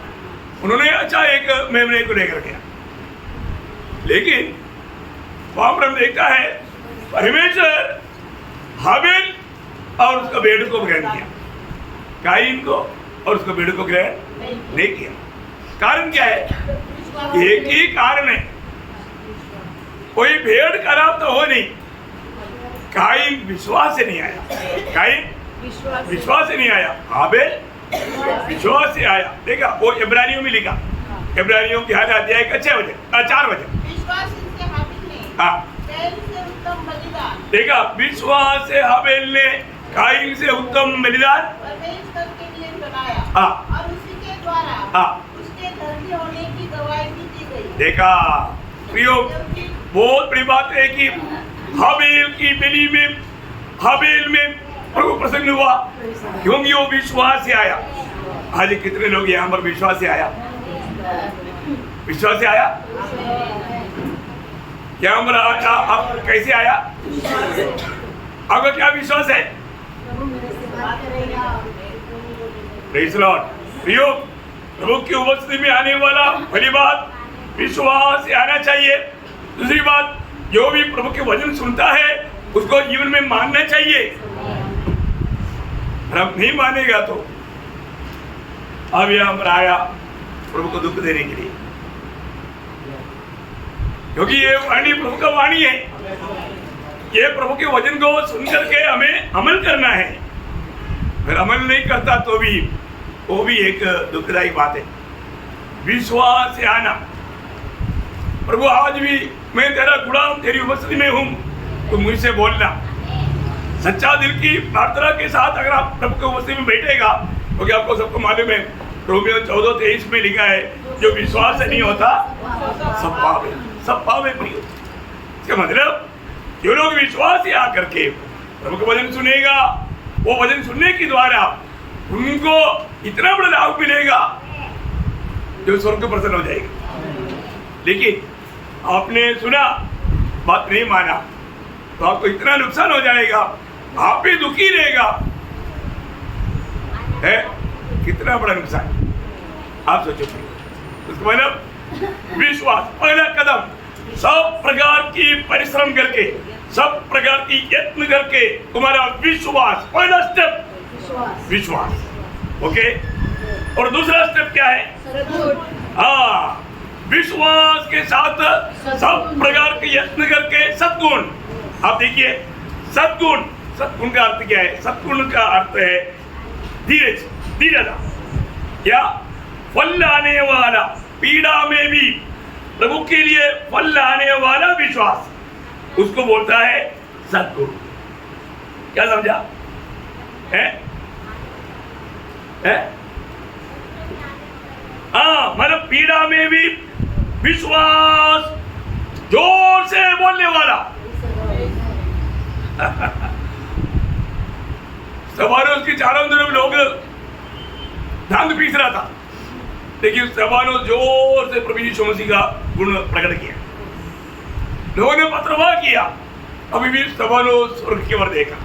उन्होंने अच्छा एक मेमने को लेकर गया। लेकिन वहां पर हम देखता है परमेश्वर हाबिल और उसका भेड़ को ग्रहण किया, काइन को और उसका भेड़ को ग्रहण नहीं किया। कारण क्या है? एक ही कारण है, कोई भेड़ खराब तो हो नहीं, काइन विश्वास से नहीं आया, काइन विश्वास से नहीं आया, हाबिल विश्वास से आया। देखा वो इब्रानियों में लिखा, इब्रानियों के 11 अध्याय का 4 वचन। विश्वास से हाबिल ने कैन से उत्तम बलिदान, देखा, विश्वास से हाबिल ने काइन से उत्तम बलिदान परमेश्वर के लिए चढ़ाया और उसी के द्वारा उसके धर्मी होने की गवाही दी गई। देखा प्रियो, बहुत बड़ी बात है कि हाबिल की बलि में, हाबिल में प्रभु प्रसन्न हुआ, क्योंकि वो विश्वास से आया। आज कितने लोग यहाँ पर विश्वास से आया? विश्वास से आया? यहाँ पर आप कैसे आया? आपका क्या विश्वास है? Praise Lord. प्रियो, प्रभु की उपस्थिति में आने वाला पहली बात विश्वास से आना चाहिए। दूसरी बात, जो भी प्रभु के वचन सुनता है उसको जीवन में मानना चाहिए। अब नहीं मानेगा तो अब यहाँ पर आया प्रभु को दुख देने के लिए, क्योंकि ये वाणी प्रभु का वाणी है, ये प्रभु के वचन को सुन करके हमें अमल करना है। अगर अमल नहीं करता तो भी वो भी एक दुखदायी बात है। विश्वास से आना, प्रभु आज भी मैं तेरा गुलाम तेरी उपस्थिति में हूँ, तो मुझसे बोलना। सच्चा दिल की प्रार्थना के साथ अगर आप प्रभु के उपस्थिति में बैठेगा, क्योंकि आपको सबको मालूम है रोमियो 14:23 में लिखा है, जो विश्वास से नहीं होता सब पाप है, सब पाप है प्रियो। इसका मतलब जो लोग विश्वास से आकर के प्रभु का वचन सुनेगा, वो वचन सुनने के द्वारा उनको इतना बड़ा लाभ मिलेगा जो स्वर्ग को प्रसन्न हो जाएगा। लेकिन आपने सुना, बात नहीं माना, तो आपको इतना नुकसान हो जाएगा, आप भी दुखी रहेगा। है कितना बड़ा नुकसान, आप सोचो। उसका मतलब विश्वास, पहला कदम, सब प्रकार की परिश्रम करके, सब प्रकार की यत्न करके तुम्हारा विश्वास, पहला स्टेप विश्वास। ओके, और दूसरा स्टेप क्या है? हाँ, विश्वास के साथ सब प्रकार के यत्न करके सद्गुण। आप देखिए सद्गुण, सद्गुण का अर्थ क्या है? सद्गुण का अर्थ है धीरज, धीरता, या फल लाने वाला, पीड़ा में भी प्रभु के लिए फल लाने वाला विश्वास, उसको बोलता है सद्गुण। क्या समझा? है? हाँ, मतलब पीड़ा में भी विश्वास, जोर से बोलने वाला। सवारों के चारों तरफ लोग धांध पीस रहा था, लेकिन सवारों जोर से प्रभु यीशु मसीह का गुण प्रकट किया। लोगों ने पत्रवाह किया, अभी भी सवारों स्वर्ग की ओर देखा।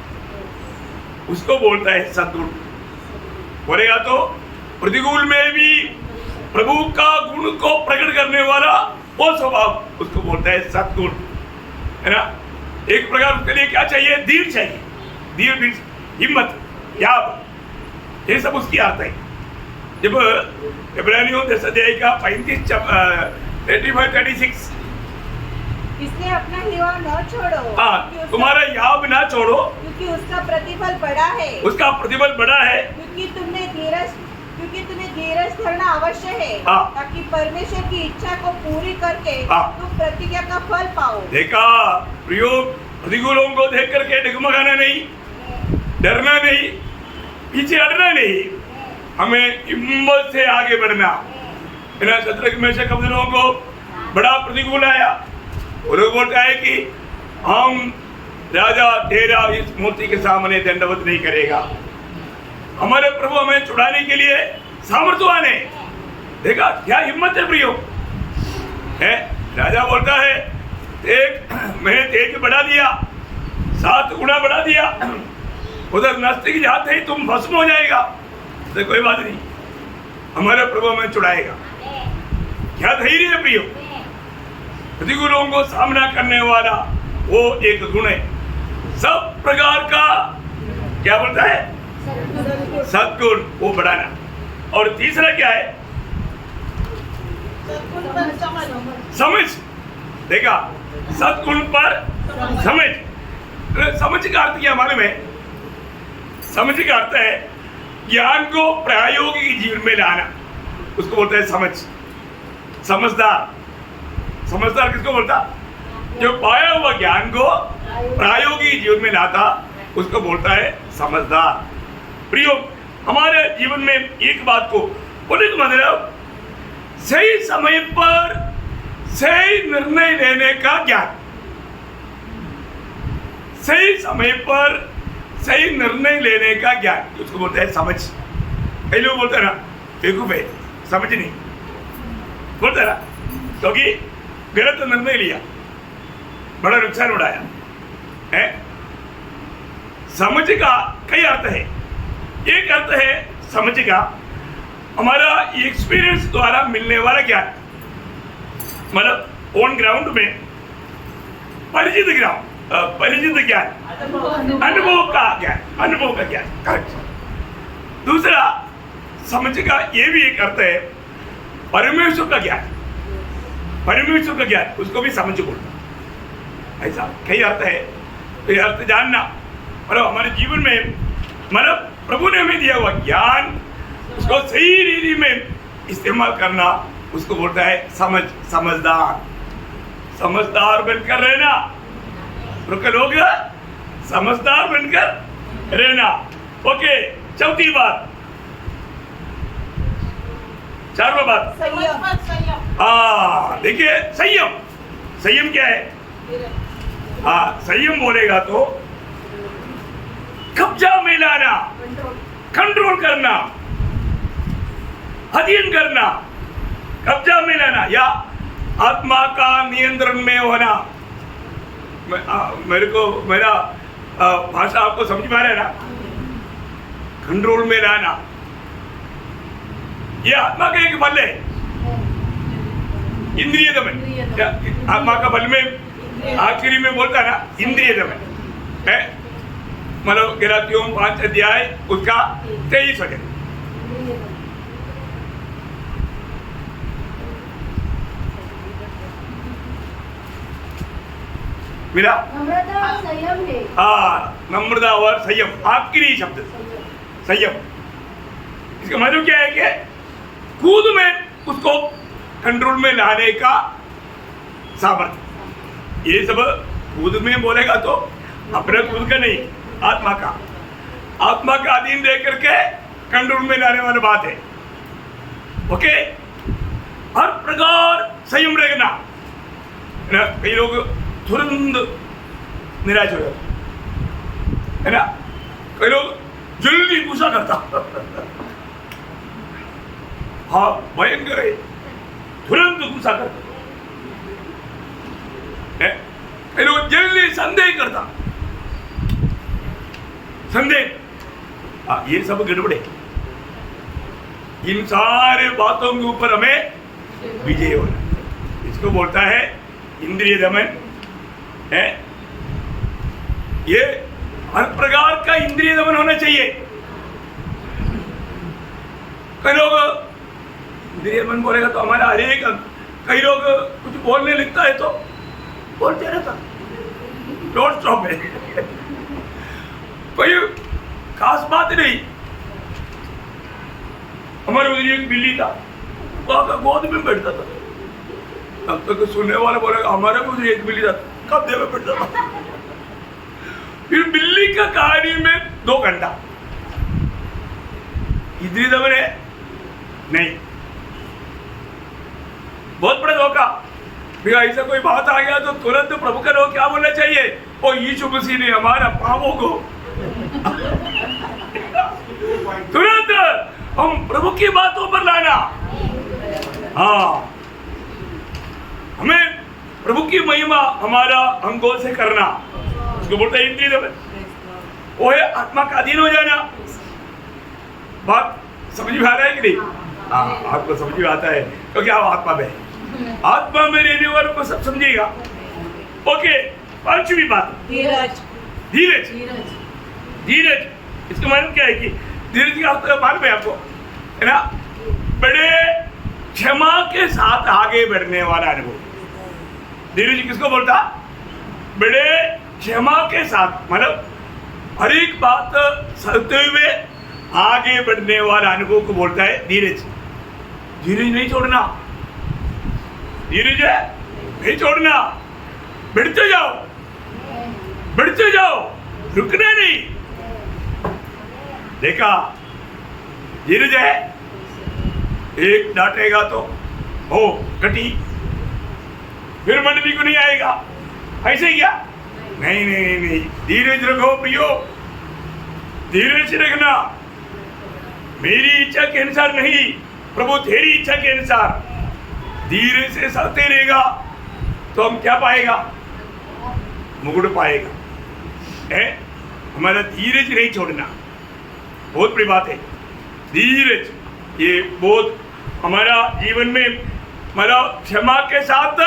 उसको बोलता है सद्गुण। बोलेगा तो प्रतिकूल में भी प्रभु का गुण को प्रकट करने वाला वो स्वभाव, उसको बोलता है सद्गुण, है ना। एक प्रकार उसके लिए क्या चाहिए? धीर चाहिए, धीर, हिम्मत, याब, ये सब उसकी आता है। जब इब्रानियों 10 अध्याय का 35-36, इसलिए अपना हिवा न छोड़ो। हाँ, तुम्हारा याब ना छोड़ो, क्योंकि उसका प्रतिफल बड़ा है। उसका प्रतिफल बड़ा है। क्योंकि तुम्हें धीरज धरना आवश्यक है, ताकि परमेश्वर की इच्छा को पूरी करके तुम प्रतिज्ञा का फल पाओ। देखा प्रियो, प्रतिकूलों को देख करके डगमगाना नहीं, डरना नहीं, पीछे हटना नहीं, हमें हिम्मत से आगे बढ़ना। शत्रु में से कब्जों को बड़ा प्रतिकूल आया, वो लोग बोलता है कि हम राजा तेरा इस मूर्ति के सामने दंडवत नहीं करेगा। हमारे प्रभु हमें छुड़ाने के लिए सामर्थ्यवान है। देखा क्या हिम्मत है प्रियो, है? राजा बोलता है मैंने तेज बढ़ा दिया, 7 गुना बढ़ा दिया, उधर नास्तिक जाते ही तुम भस्म हो जाएगा। तो कोई बात नहीं, हमारे प्रभु हमें छुड़ाएगा। क्या धैर्य है प्रियो, प्रतिकूलों को सामना करने वाला वो एक गुण है। सब प्रकार का क्या बोलता है? सद्गुण, वो बढ़ाना। और तीसरा क्या है? समझ। देखा, सद्गुण पर समझ। समझ का अर्थ क्या मालूम है? समझ का अर्थ है ज्ञान को प्रायोगिक जीवन में लाना, उसको बोलता है समझ। समझदार, समझदार किसको बोलता? जो पाया हुआ ज्ञान को प्रायोगिक जीवन में लाता, उसको बोलता है समझदार। प्रियो, हमारे जीवन में एक बात को बोले तो मतलब सही समय पर सही निर्णय लेने का ज्ञान, सही समय पर सही निर्णय लेने का ज्ञान, उसको बोलते हैं समझ। कई लोग बोलते हैं ना बेवकूफ है, समझ नहीं, बोलते हैं ना, क्योंकि गलत निर्णय लिया, बड़ा नुकसान उड़ाया है। समझ का कई अर्थ है। एक अर्थ है समझ का हमारा एक्सपीरियंस द्वारा मिलने वाला ज्ञान, मतलब ऑन ग्राउंड में परिचित ज्ञान, अनुभव का ज्ञान, करेक्ट। दूसरा समझ का ये भी एक अर्थ है परमेश्वर का ज्ञान, परमेश्वर का ज्ञान, उसको भी समझ बोलना। ऐसा कई अर्थ है, तो ये अर्थ जानना, मतलब हमारे जीवन में मतलब प्रभु ने हमें दिया हुआ ज्ञान, उसको सही रीति में इस्तेमाल करना, उसको बोलता है समझ। समझदार, समझदार बनकर रहना, लोग समझदार बनकर रहना। ओके, चौथी बात, 4वां बात, देखिए संयम। संयम क्या है? संयम बोलेगा तो कब्जा में लाना, कंट्रोल करना, अधीन करना, कब्जा में लाना, या आत्मा का नियंत्रण में होना। मेरे को मेरा भाषा आपको समझ में आ रहा है ना? कंट्रोल में लाना, ये आत्मा का एक बल है, इंद्रिय दमन। आत्मा का बल में आखिरी में बोलता है ना इंद्रिय दमन है, मतलब गलातियों 5 अध्याय उसका 23 वचन। मिला? नम्रता और संयम है। नम्रता और संयम, आखिरी शब्द संयम। इसका मतलब क्या है कि खुद में उसको कंट्रोल में लाने का सामर्थ्य। ये सब खुद में बोलेगा तो अपने खुद का नहीं, आत्मा का अधीन रह करके कंट्रोल में लाने वाली बात है। ओके, हर प्रकार संयम रखना है ना। कई लोग तुरंत निराश हो जाते है ना, कई लोग जल्दी गुस्सा करता हाँ भयंकर है, तुरंत गुस्सा करता है। कई लोग जल्दी संदेह करता, संदेह, ये सब गड़बड़े। इन सारे बातों के ऊपर हमें विजय होना, इसको बोलता है इंद्रिय दमन है। ये हर प्रकार का इंद्रिय दमन होना चाहिए। कई लोग इंद्रिय दमन बोलेगा तो हमारा हर एक, कई लोग कुछ बोलने लगता है तो बोलते रहता, डोंट स्टॉप है, कोई खास बात नहीं। हमारे उधर एक बिल्ली था, वो गोद में बैठता था, तब तक सुनने वाला बोलेगा हमारे उधर एक बिल्ली था, कब्जे में बैठता था। फिर बिल्ली का कहानी में 2 घंटा, इंद्रिय दमन है नहीं, बहुत बड़ा धोखा। फिर ऐसा कोई बात आ गया तो तुरंत प्रभु का लोग क्या बोलना चाहिए, ओ यीशु मसीह ने हमारा पापों को तुरंत हम प्रभु की बातों पर लाना। हाँ, हमें प्रभु की महिमा हमारा अंगों से करना, उसको बोलते हैं इंद्रिय दमन। वो है आत्मा का अधीन हो जाना। बात समझ में आ रहा है कि नहीं? हाँ, आपको समझ में आता है क्योंकि आप आत्मा में, आत्मा में रहने वालों को सब समझेगा। ओके, 5वीं बात, धीरज। धीरज, धीरज, इसका मतलब क्या है कि धीरज का अर्थ मालूम है आपको, है ना? बड़े क्षमा के साथ आगे बढ़ने वाला अनुभव। धीरज किसको बोलता? बड़े क्षमा के साथ, मतलब हर एक बात सहते हुए आगे बढ़ने वाला अनुभव को बोलता है धीरज। धीरज नहीं छोड़ना, धीरज नहीं छोड़ना, बढ़ते जाओ, बढ़ते जाओ, रुकना नहीं। देखा, धीरज है, एक डांटेगा तो हो कटी, फिर मंडली को नहीं आएगा, ऐसे ही क्या? नहीं नहीं नहीं, धीरज रखो प्रियो, धीरज रखना। मेरी इच्छा के अनुसार नहीं, प्रभु तेरी इच्छा के अनुसार। धीरे से सहते रहेगा तो हम क्या पाएगा? मुकुट पाएगा। है, हमारा धीरज नहीं छोड़ना, बहुत बड़ी बात है। धीरज, ये बहुत हमारा जीवन में, हमारा क्षमा के साथ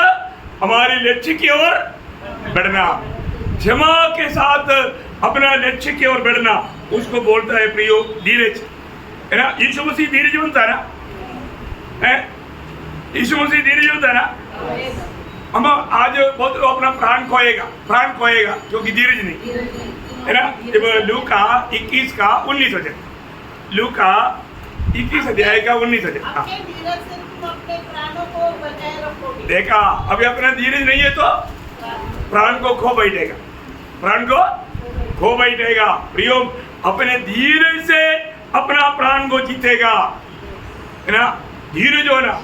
हमारे लक्ष्य की ओर बढ़ना, क्षमा के साथ अपना लक्ष्य की ओर बढ़ना, उसको बोलता है प्रियो धीरज, है ना? यीशु मसीह धीरज बनता है ना, है? यीशु मसीह धीरज बनता है ना। हम आज बहुत लोग अपना प्राण खोएगा क्योंकि धीरज नहीं, है ना? जब लूका 21 का 19 वचन, लूका 21 अध्याय का 19 वचन। अपने धीरज से तुम अपने प्राणों को बचाए रखोगे। देखा, अभी अपना धीरज नहीं है तो प्राण को खो बैठेगा, प्राण को खो बैठेगा। प्रियो, अपने धीरज से अपना प्राण को जीतेगा, है ना? धीरज होना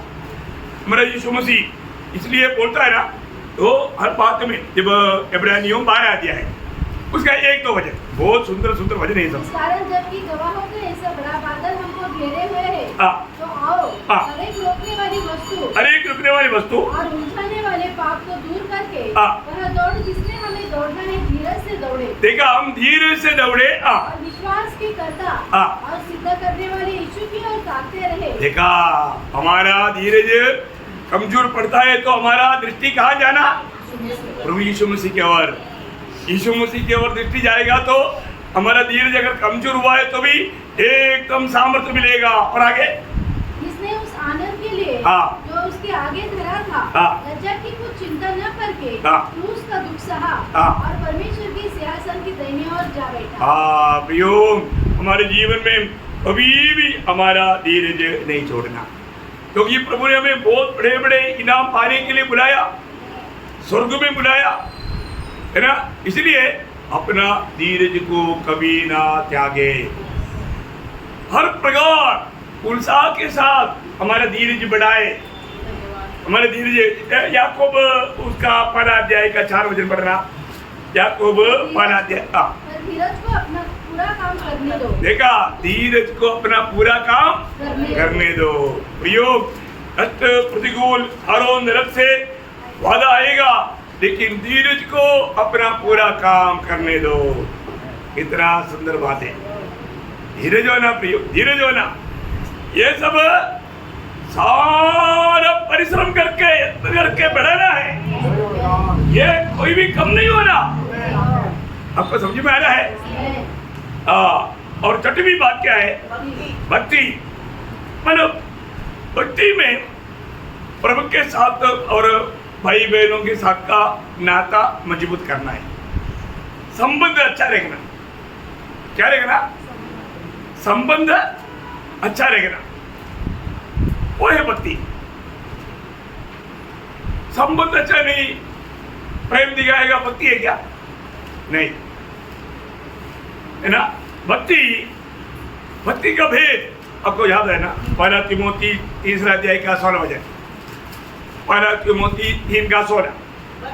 हमारा यीशु मसीह इसलिए बोलता है ना, तो हर बात में, जब इब्रानियों 12 अध्याय है उसका 1-2 वचन, बहुत सुंदर सुंदर वचन है सब। कारण जबकि गवाहों के ऐसा बड़ा बादल हमको घेरे हुए है, तो आओ हर एक रोकने वाली वस्तु और उलझाने वाले पाप को दूर करके वह दौड़ जिसमें हमें दौड़ना है, धीरज से दौड़े। देखा, हम धीरज से दौड़े और विश्वास की करता और सिद्ध करने वाले यीशु की ओर ताकते रहे। देखा, हमारा धीरज कमजोर पड़ता है तो हमारा दृष्टि कहाँ जाना? प्रभु यीशु मसीह की ओर। यीशु मसीह की ओर दृष्टि जाएगा तो हमारा धीरज अगर कमजोर हुआ है तो भी एकदम सामर्थ्य मिलेगा। और आगे इसने उस आनंद के लिए हाँ। जो उसके आगे धरा था हाँ। लज्जा की कुछ चिंता न करके हाँ। क्रूस का दुख सहा हाँ। और परमेश्वर की सिंहासन की दाहिनी ओर जा बैठा। हाँ प्रियो, हमारे जीवन में कभी भी हमारा धीरज नहीं छोड़ना, क्योंकि प्रभु ने हमें बहुत बड़े बड़े इनाम पाने के लिए बुलाया, स्वर्ग में बुलाया है ना। इसलिए अपना धीरज को कभी ना त्यागे, हर प्रकार उत्साह के साथ हमारा धीरज बढ़ाए। हमारे धीरज याकूब उसका पहला अध्याय का 4 वचन पढ़ना। याकूब पहला अध्याय पर धीरज को अपना पूरा काम करने दो। देखा, धीरज को अपना पूरा काम करने दो। प्रयोग कष्ट प्रतिकूल हरों नरक से वादा आएगा, लेकिन धीरज को अपना पूरा काम करने दो। इतना सुंदर बात है, धीरज होना प्रियो, धीरज होना। ये सब सारा परिश्रम करके बढ़ाना है, ये कोई भी कम नहीं होना। आपको समझ में आ रहा है? और छठवीं बात क्या है? भक्ति। मतलब भक्ति में प्रभु के साथ और भाई बहनों के साथ का नाता मजबूत करना है, संबंध अच्छा रखना। क्या रखना? संबंध अच्छा रखना, वो है भक्ति। संबंध अच्छा नहीं, प्रेम दिखाएगा, भक्ति है क्या? नहीं, है ना। भक्ति का भेद आपको याद है ना? पहला तिमोथी 3 अध्याय का 16 वचन, पहला तिमोथी 3 का 16।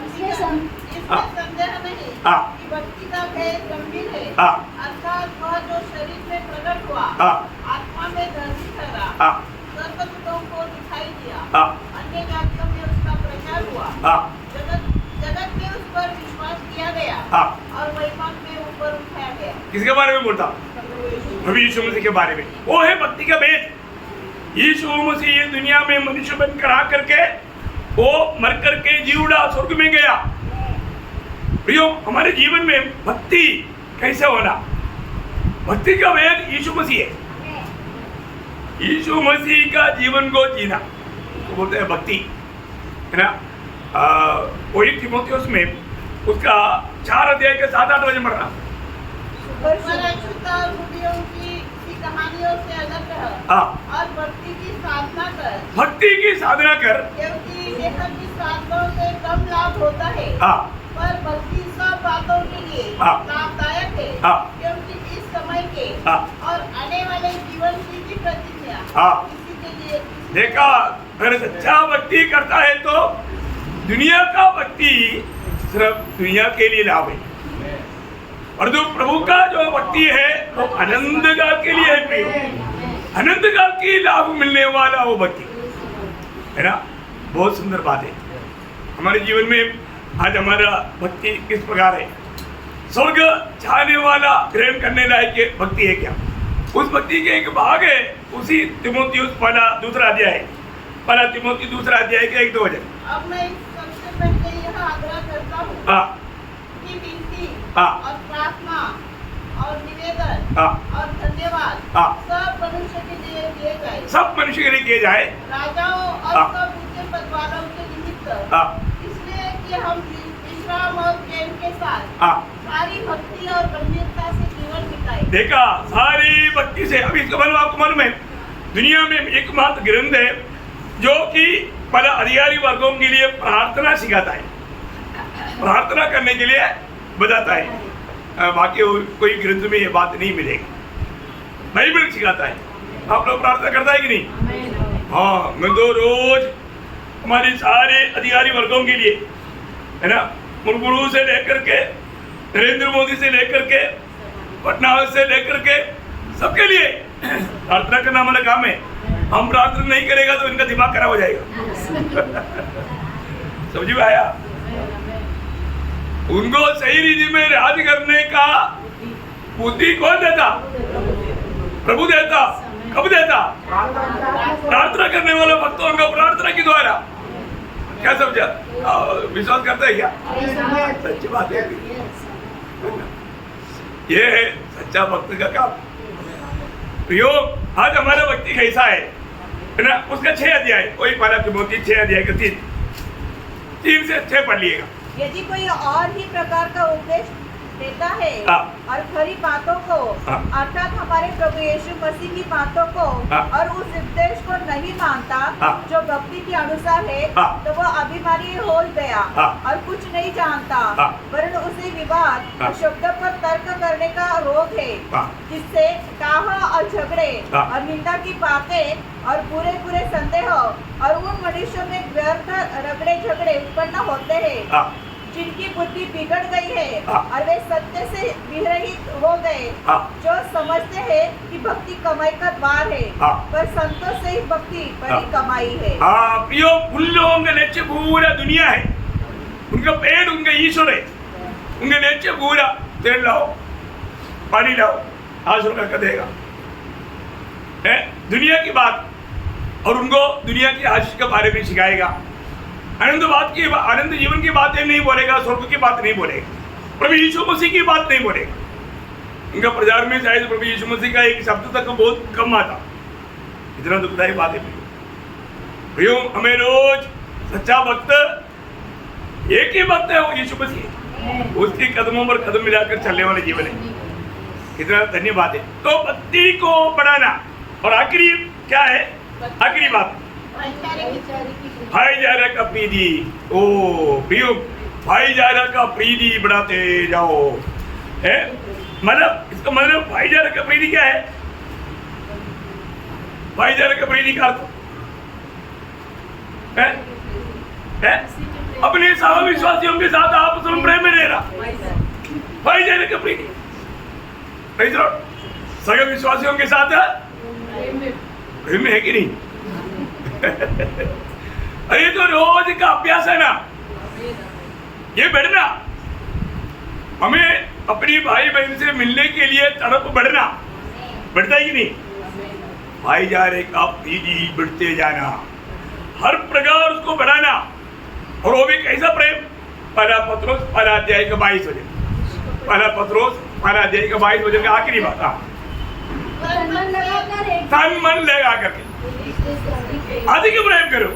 इसमें संदेह नहीं हाँ। कि भक्ति का भेद गंभीर है। हाँ। अर्थात वह जो शरीर में प्रकट हुआ, हाँ। आत्मा में धर्मी ठहरा, हाँ। सर्वदूतों को दिखाई दिया, हाँ। अन्य जातियों में उसका प्रचार हुआ, हाँ। जगत में उस पर विश्वास किया गया, हाँ। और वैभव में ऊपर उठाया गया। किसके बारे में बोलता? प्रभु यीशु मसीह के बारे में। वो है भक्ति का भेद। यीशु मसीह ये दुनिया में मनुष्य बनकर आ करके वो मर करके जी उड़ा, स्वर्ग में गया। प्रियो, हमारे जीवन में भक्ति कैसे होना? भक्ति का भेद यीशु मसीह है। यीशु मसीह का जीवन को जीना तो बोलते हैं भक्ति, है ना। वही तीमुथियुस में उसका 4 अध्याय के 7-8 वचन पढ़ना। परिशुद्ध और रूढ़ियों की कहानियों से अलग रह, और भक्ति की साधना कर। भक्ति की साधना कर, क्योंकि लेखन की साधनों से कम लाभ होता है, पर भक्ति सब बातों के लिए लाभदायक है, क्योंकि इस समय के और आने वाले जीवन की भी प्रतिज्ञा इसी के लिए। देखा, अगर सच्चा भक्ति करता है तो दुनिया का भक्ति सिर्फ दुनिया के लिए लाभ है, और जो प्रभु का जो भक्ति है वो अनंत काल के लिए है प्रियो। अनंत काल की लाभ मिलने वाला वो भक्ति, है ना। बहुत सुंदर बात है। हमारे जीवन में आज हमारा भक्ति किस प्रकार है? स्वर्ग चाहने वाला ग्रहण करने लायक भक्ति है क्या? उस भक्ति के एक भाग है उसी तीमुथियुस पहला 2 अध्याय, पहला तीमुथी 2 अध्याय के 1-2 वचन। अब मैं सबसे पहले यह आग्रह करता हूँ कि विनती और प्रार्थना और निवेदन और धन्यवाद सब मनुष्य के लिए किए जाए। सब मनुष्य के लिए किए जाए, राजाओं और सब ऊंचे पद वालों के निमित्त, इसलिए कि हम विश्राम और प्रेम के साथ सारी भक्ति और गंभीरता से जीवन बिताए। देखा, सारी भक्ति से। अभी इसका मतलब आपको मालूम है, दुनिया में एकमात्र ग्रंथ है जो कि पहले अधिकारी वर्गों के लिए प्रार्थना सिखाता है, प्रार्थना करने के लिए बताता है। बाकी कोई ग्रंथ में ये बात नहीं मिलेगी। बाइबल सिखाता है। आप लोग प्रार्थना करता है कि नहीं? हाँ, मैं तो रोज हमारे सारे अधिकारी वर्गों के लिए, है ना, मुर्मू से लेकर के नरेंद्र मोदी से लेकर के फडणवीस से लेकर के सबके लिए प्रार्थना करना हमारा काम है। हम प्रार्थना नहीं करेगा तो इनका दिमाग खराब हो जाएगा। समझ में आया? उनको सही रीति में राज करने का बुद्धि कौन देता? प्रभु देता। कब देता? प्रार्थना करने वाले भक्तों को प्रार्थना के द्वारा। क्या समझा? विश्वास करता है क्या? सच्ची बात है, ये है सच्चा भक्त का काम। प्रयोग आज हमारा भक्ति कैसा है ना, उसका 6 अध्याय, कोई पहला तिमोथी 6 अध्याय का 3 से 6 पढ़ लिएगा। यदि कोई और ही प्रकार का उपदेश देता है हाँ। और खरी बातों को हाँ। अर्थात हमारे प्रभु यीशु मसीह की बातों को हाँ। और उस उपदेश को नहीं मानता हाँ। जो भक्ति के अनुसार है, हाँ। तो वह अभिमानी हो गया हाँ। और कुछ नहीं जानता, हाँ। वरन उसे विवाद हाँ। और शब्दों पर तर्क करने का रोग है, हाँ। जिससे काहा और झगड़े हाँ। और निंदा की बातें और बुरे बुरे संदेह और उन मनुष्यों में व्यर्थ रगड़े झगड़े उत्पन्न होते हैं, हाँ। जिनकी बुद्धि बिगड़ गई है हाँ। और वे सत्य से विरहित हो गए, हाँ। जो समझते हैं कि भक्ति कमाई का द्वार है, हाँ। पर संतोष से ही भक्ति बड़ी हाँ। कमाई है। हाँ प्रियो, उन लोगों का लक्ष्य पूरा दुनिया है, उनका पेड़ उनका ईश्वर है, उनका लक्ष्य पूरा तेल लाओ पानी लाओ आश्रम का देगा है दुनिया की बात, और उनको दुनिया की आशीष के बारे में सिखाएगा। आनंद जीवन की बातें नहीं बोलेगा, स्वर्ग की बात नहीं बोलेगा, प्रभु यीशु मसीह की बात नहीं बोलेगा। उनका प्रचार में शायद प्रभु यीशु मसीह का एक शब्द तक बहुत कम आता, इतना दुखदायी बात है प्रियो। हमें रोज सच्चा भक्त एक ही भक्त है, वो यीशु मसीह, उसके कदमों पर कदम मिलाकर चलने वाले जीवन है। कितना धन्यवाद है। तो भक्ति को बढ़ाना, और आखिरी क्या है, आखिरी बात भाईचारा का प्रीति। ओ प्रियो, भाईचारा का प्रीति बढ़ाते जाओ है, मतलब इसका मतलब भाईचारा का प्रीति क्या है? भाईचारा का प्रीति का अर्थ है अपने सहविश्वासियों के साथ आपस में प्रेम में रहना, भाईचारे का प्रीति। सगे विश्वासियों के साथ प्रेम में है कि नहीं? अरे तो रोज का अभ्यास है ना, ये बढ़ना, हमें अपनी भाई बहन से मिलने के लिए तरफ बढ़ना, बढ़ता ही नहीं। भाईचारे का प्रीति बढ़ते जाना, हर प्रकार उसको बढ़ाना, और वो भी कैसा प्रेम? पहला पत्रोस पहला अध्याय का 22 वचन, पहला पत्रोस पहला अध्याय का 22 वचन का आखिरी बात। तन मन लगा करके अधिक प्रेम करो,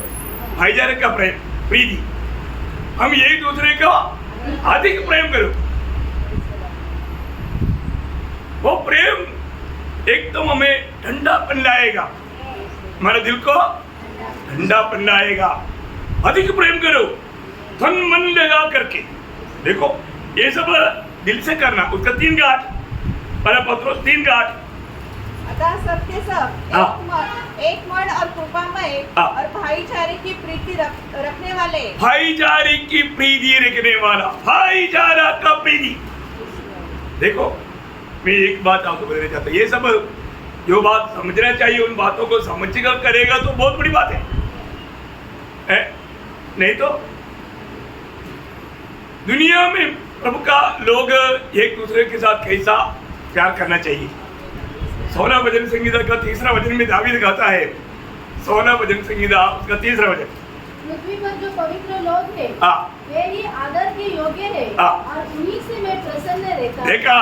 भाईचारे का प्रेम प्रीति, हम एक दूसरे को अधिक प्रेम करो। वो प्रेम एकदम हमें ठंडापन लाएगा, हमारे दिल को ठंडापन लाएगा। अधिक प्रेम करो, तन मन लगा करके। देखो ये सब दिल से करना, उसका 3 गांठ, पहला पत्रोस 3 गांठ। अतः सबके सब एक मन और कृपामय और भाईचारे की प्रीति रखने वाले, भाईचारे की प्रीति रखने वाला, भाईचारा का प्रीति। देखो मैं एक बात आपको बताना चाहता हूँ, ये सब जो बात समझना चाहिए उन बातों को समझकर करेगा तो बहुत बड़ी बात है? नहीं तो दुनिया में प्रभु का लोग एक दूसरे के साथ कैसा प्यार करना चाहिए। 16 भजन संगीता का 3रा वचन में दावीद गाता है, 16 भजन संगीता उसका 3रा वचन, पृथ्वी पर जो पवित्र लोग हैं वे ही आदर के योग्य हैं, और उन्हीं से मैं प्रसन्न रहता हूं। देखा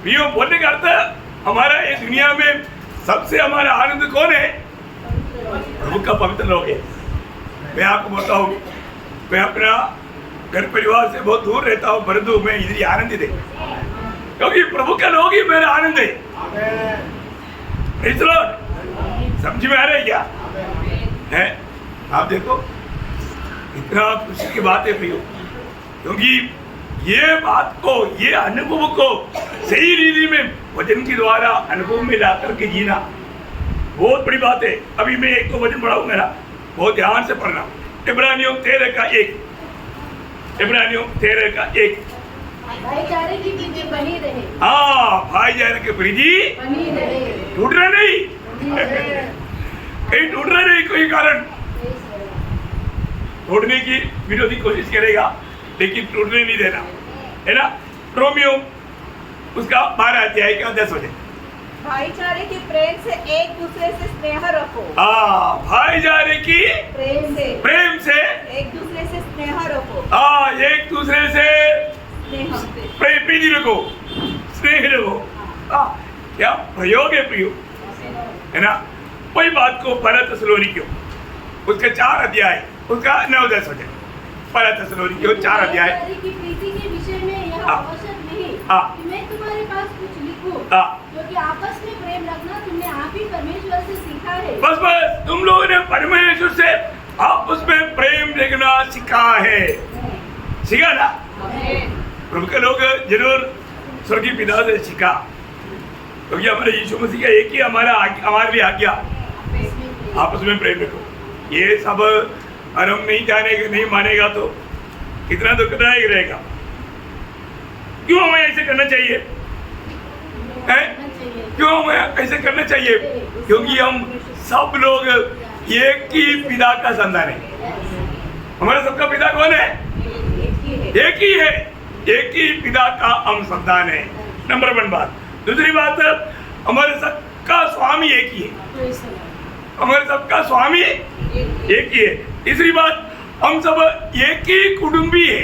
प्रियो, बोलने का अर्थ हमारा इस दुनिया में सबसे हमारा आनंद कौन है? प्रभु का पवित्र लोग है। मैं आपको बताऊं, मैं अपना घर परिवार से बहुत दूर रहता हूँ, परंतु मैं इधर आनंदित है, क्योंकि प्रभु का लोग ही मेरा आनंद है। समझ में आ रहा है क्या है? आप देखो इतना खुशी की बात है प्रियो, क्योंकि ये बात को, ये अनुभव को सही रीति में वचन के द्वारा अनुभव में ला करके जीना बहुत बड़ी बात है। अभी मैं एक तो वचन पढ़ाऊंगा ना, बहुत ध्यान से पढ़ना। इब्रानियों 13 का 1, इब्रानियों 13 का 1। भाईचारे की प्रीति बनी रहे। हाँ, भाईचारे की प्रीति बनी रहे, टूटना नहीं, कहीं टूटना नहीं। कोई कारण तोड़ने की विरोधी कोशिश करेगा, लेकिन टूटने नहीं देना, है ना? रोमियो उसका 12 अध्याय का 10 वचन, भाईचारे की प्रेम से एक दूसरे से स्नेह रखो। हाँ, भाईचारे की प्रेम से एक दूसरे से स्नेह रखो। हाँ, एक दूसरे से प्रीति रखो, स्नेह रखो। क्या प्रयोग है प्रियो, है ना। वही बात को पहला थिस्सलुनीकियों उसके 4 अध्याय उसका 9-10 हो जाए। पहला थिस्सलुनीकियों 4 अध्याय की प्रीति के विषय में यह आवश्यक नहीं कि मैं तुम्हारे पास कुछ लिखूं, क्योंकि आपस में प्रेम रखना तुमने आप ही परमेश्वर से सीखा है। बस तुम लोगों ने परमेश्वर से आपस में प्रेम रखना सीखा है। सीखा ना? प्रभु के लोग जरूर स्वर्गीय पिता से सीखा, क्योंकि हमारे यीशु मसीह का एक ही हमारे लिए आज्ञा, आपस में प्रेम रखो। ये सब और हम नहीं मानेगा तो कितना दुखदायक रहेगा। क्यों हमें ऐसे करना चाहिए? क्यों हमें ऐसे करना चाहिए? क्योंकि हम सब लोग एक ही पिता का संतान है। हमारा सबका पिता कौन है? एक ही है, एक ही पिता का हम संतान है। नंबर 1 बात। दूसरी बात, हमारे सबका स्वामी एक ही है। हमारे सबका स्वामी एक ही है। तीसरी बात, हम सब एक ही कुटुंबी है।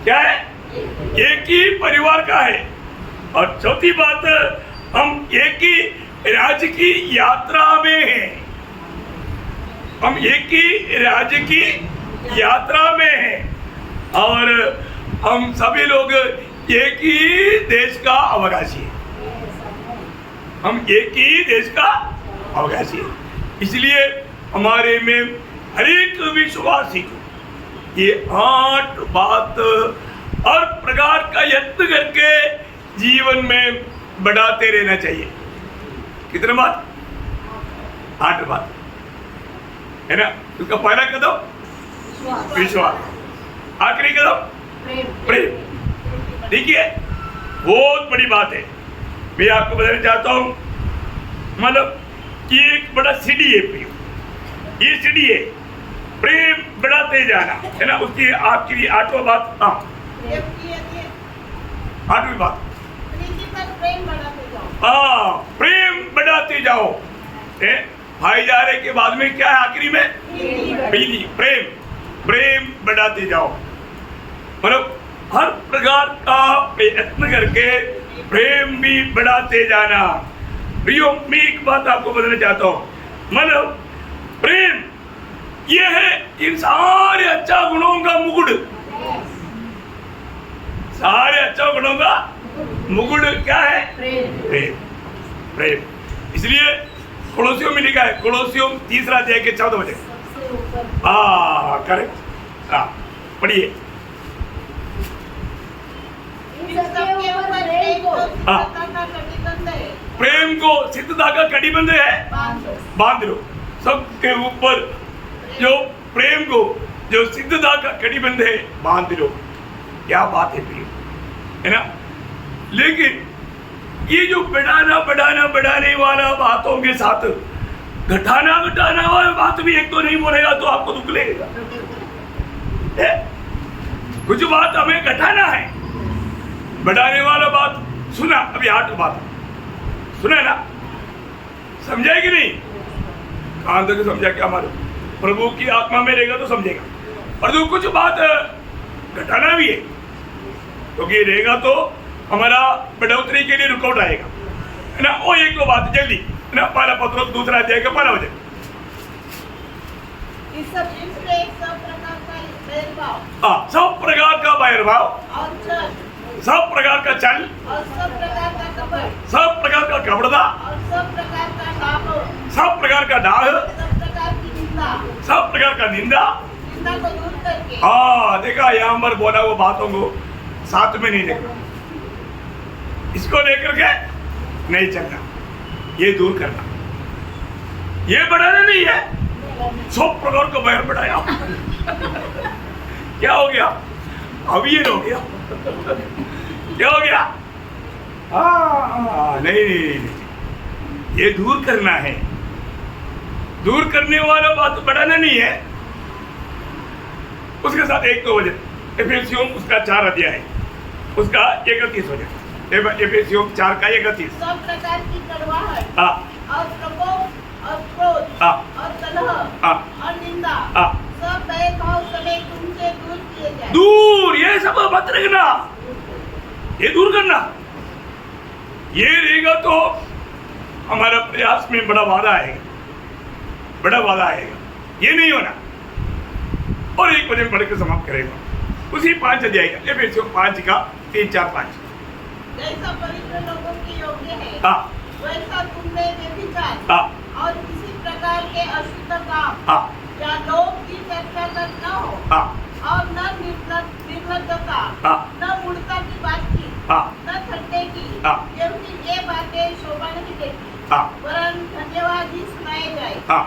क्या है? एक ही परिवार का है। और चौथी बात, हम एक ही राज्य की यात्रा में हैं। हम एक ही राज्य की यात्रा में हैं और हम सभी लोग एक ही देश का अवकाशी है। हम एक ही देश का अवकाशी है। इसलिए हमारे में हर एक विश्वासी को ये 8 बात और प्रकार का यत्न करके जीवन में बढ़ाते रहना चाहिए। कितने बात? 8 बात है ना। उसका पहला कदम विश्वास, आखिरी कदम प्रेम। देखिए बहुत बड़ी बात है। मैं आपको बताना चाहता हूँ, मतलब ये एक बड़ा सीढ़ी है प्रिय। ये सीढ़ी है प्रेम बढ़ाते जाना, है ना। उसकी आपकी 8वां बात, हाँ 8वीं बात, हाँ प्रेम बढ़ाते जाओ। भाईचारे के बाद में क्या है आखिरी में? प्रीति। प्रेम बढ़ाते जाओ, मतलब हर प्रकार का प्रयत्न करके प्रेम भी बढ़ाते जाना। प्रियो, मैं एक बात आपको बताना चाहता हूँ, मतलब प्रेम ये है इन सारे अच्छा गुणों का मुकुट। सारे अच्छा गुणों का मुकुट क्या है? प्रेम। इसलिए कोलोसियों में लिखा है, कोलोसियों 3 अध्याय के 14 बजे। करेक्ट। पढ़िए। प्रेम को सिद्धता का कटिबंध है, बांध लो। सबके ऊपर जो प्रेम को, जो सिद्धता का कटिबंध है, बांध लो। क्या बात है प्रिय, है ना। लेकिन ये जो बढ़ाने वाला बातों के साथ घटाना वाला बात भी एक तो नहीं बोलेगा तो आपको दुख लगेगा। कुछ बात हमें घटाना है, बढ़ाने वाला बात सुना। अभी 8 बात सुना ना, समझा कि नहीं? कहां तक समझा? क्या मालूम, प्रभु की आत्मा में रहेगा तो समझेगा। और तो कुछ बात घटाना भी है, क्योंकि तो रहेगा तो हमारा बढ़ोतरी के लिए रुकावट आएगा, है ना। वो एक दो बात जल्दी, है ना। 1 पत्रोस 2 अध्याय का 12 बजे। सब प्रकार का बैरभाव, सब प्रकार का चल, सब प्रकार का कपड़ा, सब प्रकार का डाह, सब प्रकार का निंदा। हाँ देखा, यहाँ पर बोला वो बातों को साथ में नहीं देखना, इसको लेकर के नहीं चलना, ये दूर करना। ये बढ़ाना नहीं है, सब प्रकार का बैर बढ़ाया। क्या हो गया? अब ये हो गया। क्या हो गया? नहीं, ये दूर करना है। दूर करने वाला बात बढ़ाना नहीं है। उसके साथ 1-2 बजे एफेसियों उसका 4 अध्याय, उसका 31 हो जाए। एफेसियों 4 का 31। सब प्रकार की कड़वाहट और प्रकोप और क्रोध और कलह और निंदा सब भेदभाव समेत तुमसे दूर किए जाए। दूर, ये सब मत रखना, ये दूर करना। ये रहेगा तो हमारा प्रयास में बड़ा बाधा आएगा, बड़ा बाधा आएगा, ये नहीं होना। और एक वचन पढ़ के समाप्त करेगा उसी 5 अध्याय का, एफेसियों 5 का 3, 4, 5। जैसा पवित्र लोगों के योग्य है हाँ वैसा तुमने व्यभिचार हाँ और किसी प्रकार के अशुद्ध काम हाँ या लोभ की चर्चा तक न हो हाँ और न निर्लज्जता, हाँ न मूर्खता की बातचीत, हाँ न ठट्ठे की, हाँ क्योंकि ये बातें शोभा नहीं देती, हाँ वरन धन्यवाद ही सुनाए जाए। हाँ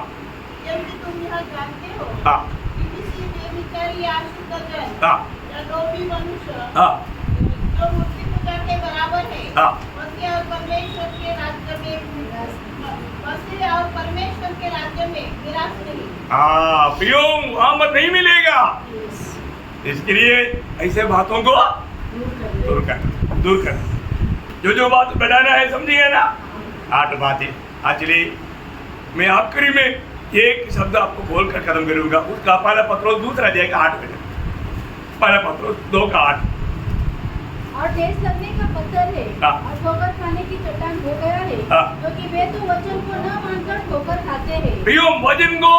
क्योंकि तुम यह जानते हो हाँ कि किसी व्यभिचारी या अशुद्ध जन हाँ या लोभी मनुष्य हाँ जो मूर्ति पूजा के बराबर है हाँ मसीह और परमेश्वर के राज्य में निराश नहीं। हाँ प्रियो, वहां पर नहीं मिलेगा। इसके लिए ऐसे बातों को दूर कर जो बात बढ़ाना है, समझिए ना। 8 बातें। एक्चुअली मैं आखिरी में एक शब्द आपको बोल कर खत्म करूंगा। उसका पहला पत्रोस 2 अध्याय का 8 में, पहला पत्रोस 2 का 8। और ठेस लगने का पत्थर है हाँ। और ठोकर खाने की चट्टान हो गया है, हाँ। क्योंकि वे तो वचन को न मानकर ठोकर खाते हैं। प्रियो, वचन को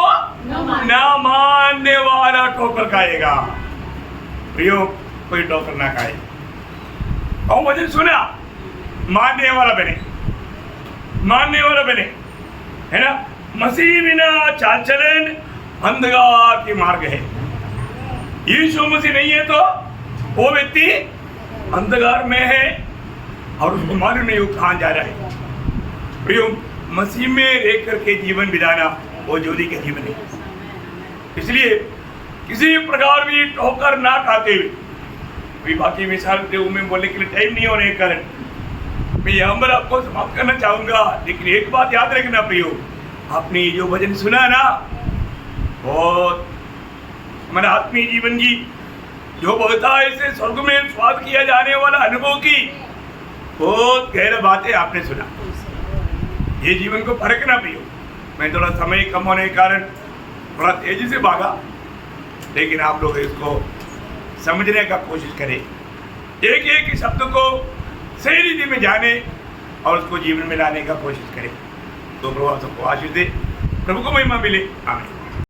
न मानने वाला ठोकर खाएगा। प्रियो, कोई ठोकर ना खाए और वचन सुना, मानने वाला बने, है ना। मसीह बिना चाल चलन अंधकार की मार्ग है। यीशु मसीह नहीं है तो वो व्यक्ति अंधकार में है और उसको मालूम नहीं वो कहाँ जा रहा है। प्रियो, मसीह में रह करके जीवन बिताना वो ज्योति का जीवन है। इसलिए किसी प्रकार भी ठोकर ना खाते हुए, कोई बाकी मिसाल में बोलने के लिए टाइम नहीं होने के कारण मैं यहाँ पर आपको समाप्त करना चाहूंगा। लेकिन एक बात याद रखना प्रियो, आपने जो भजन सुना ना, बहुत हमारे आत्मीय जीवन की जो बहुता ऐसे स्वर्ग में स्वाद किया जाने वाला अनुभव की बहुत गहरा बातें आपने सुना। ये जीवन को फर्क ना पियो। मैं थोड़ा समय कम होने के कारण थोड़ा तेजी से भागा, लेकिन आप लोग इसको समझने का कोशिश करें, एक एक शब्द को सही रीति में जाने और उसको जीवन में लाने का कोशिश करें। तो प्रभु सबको आशीष दे, प्रभु को महिमा मिले। आमीन।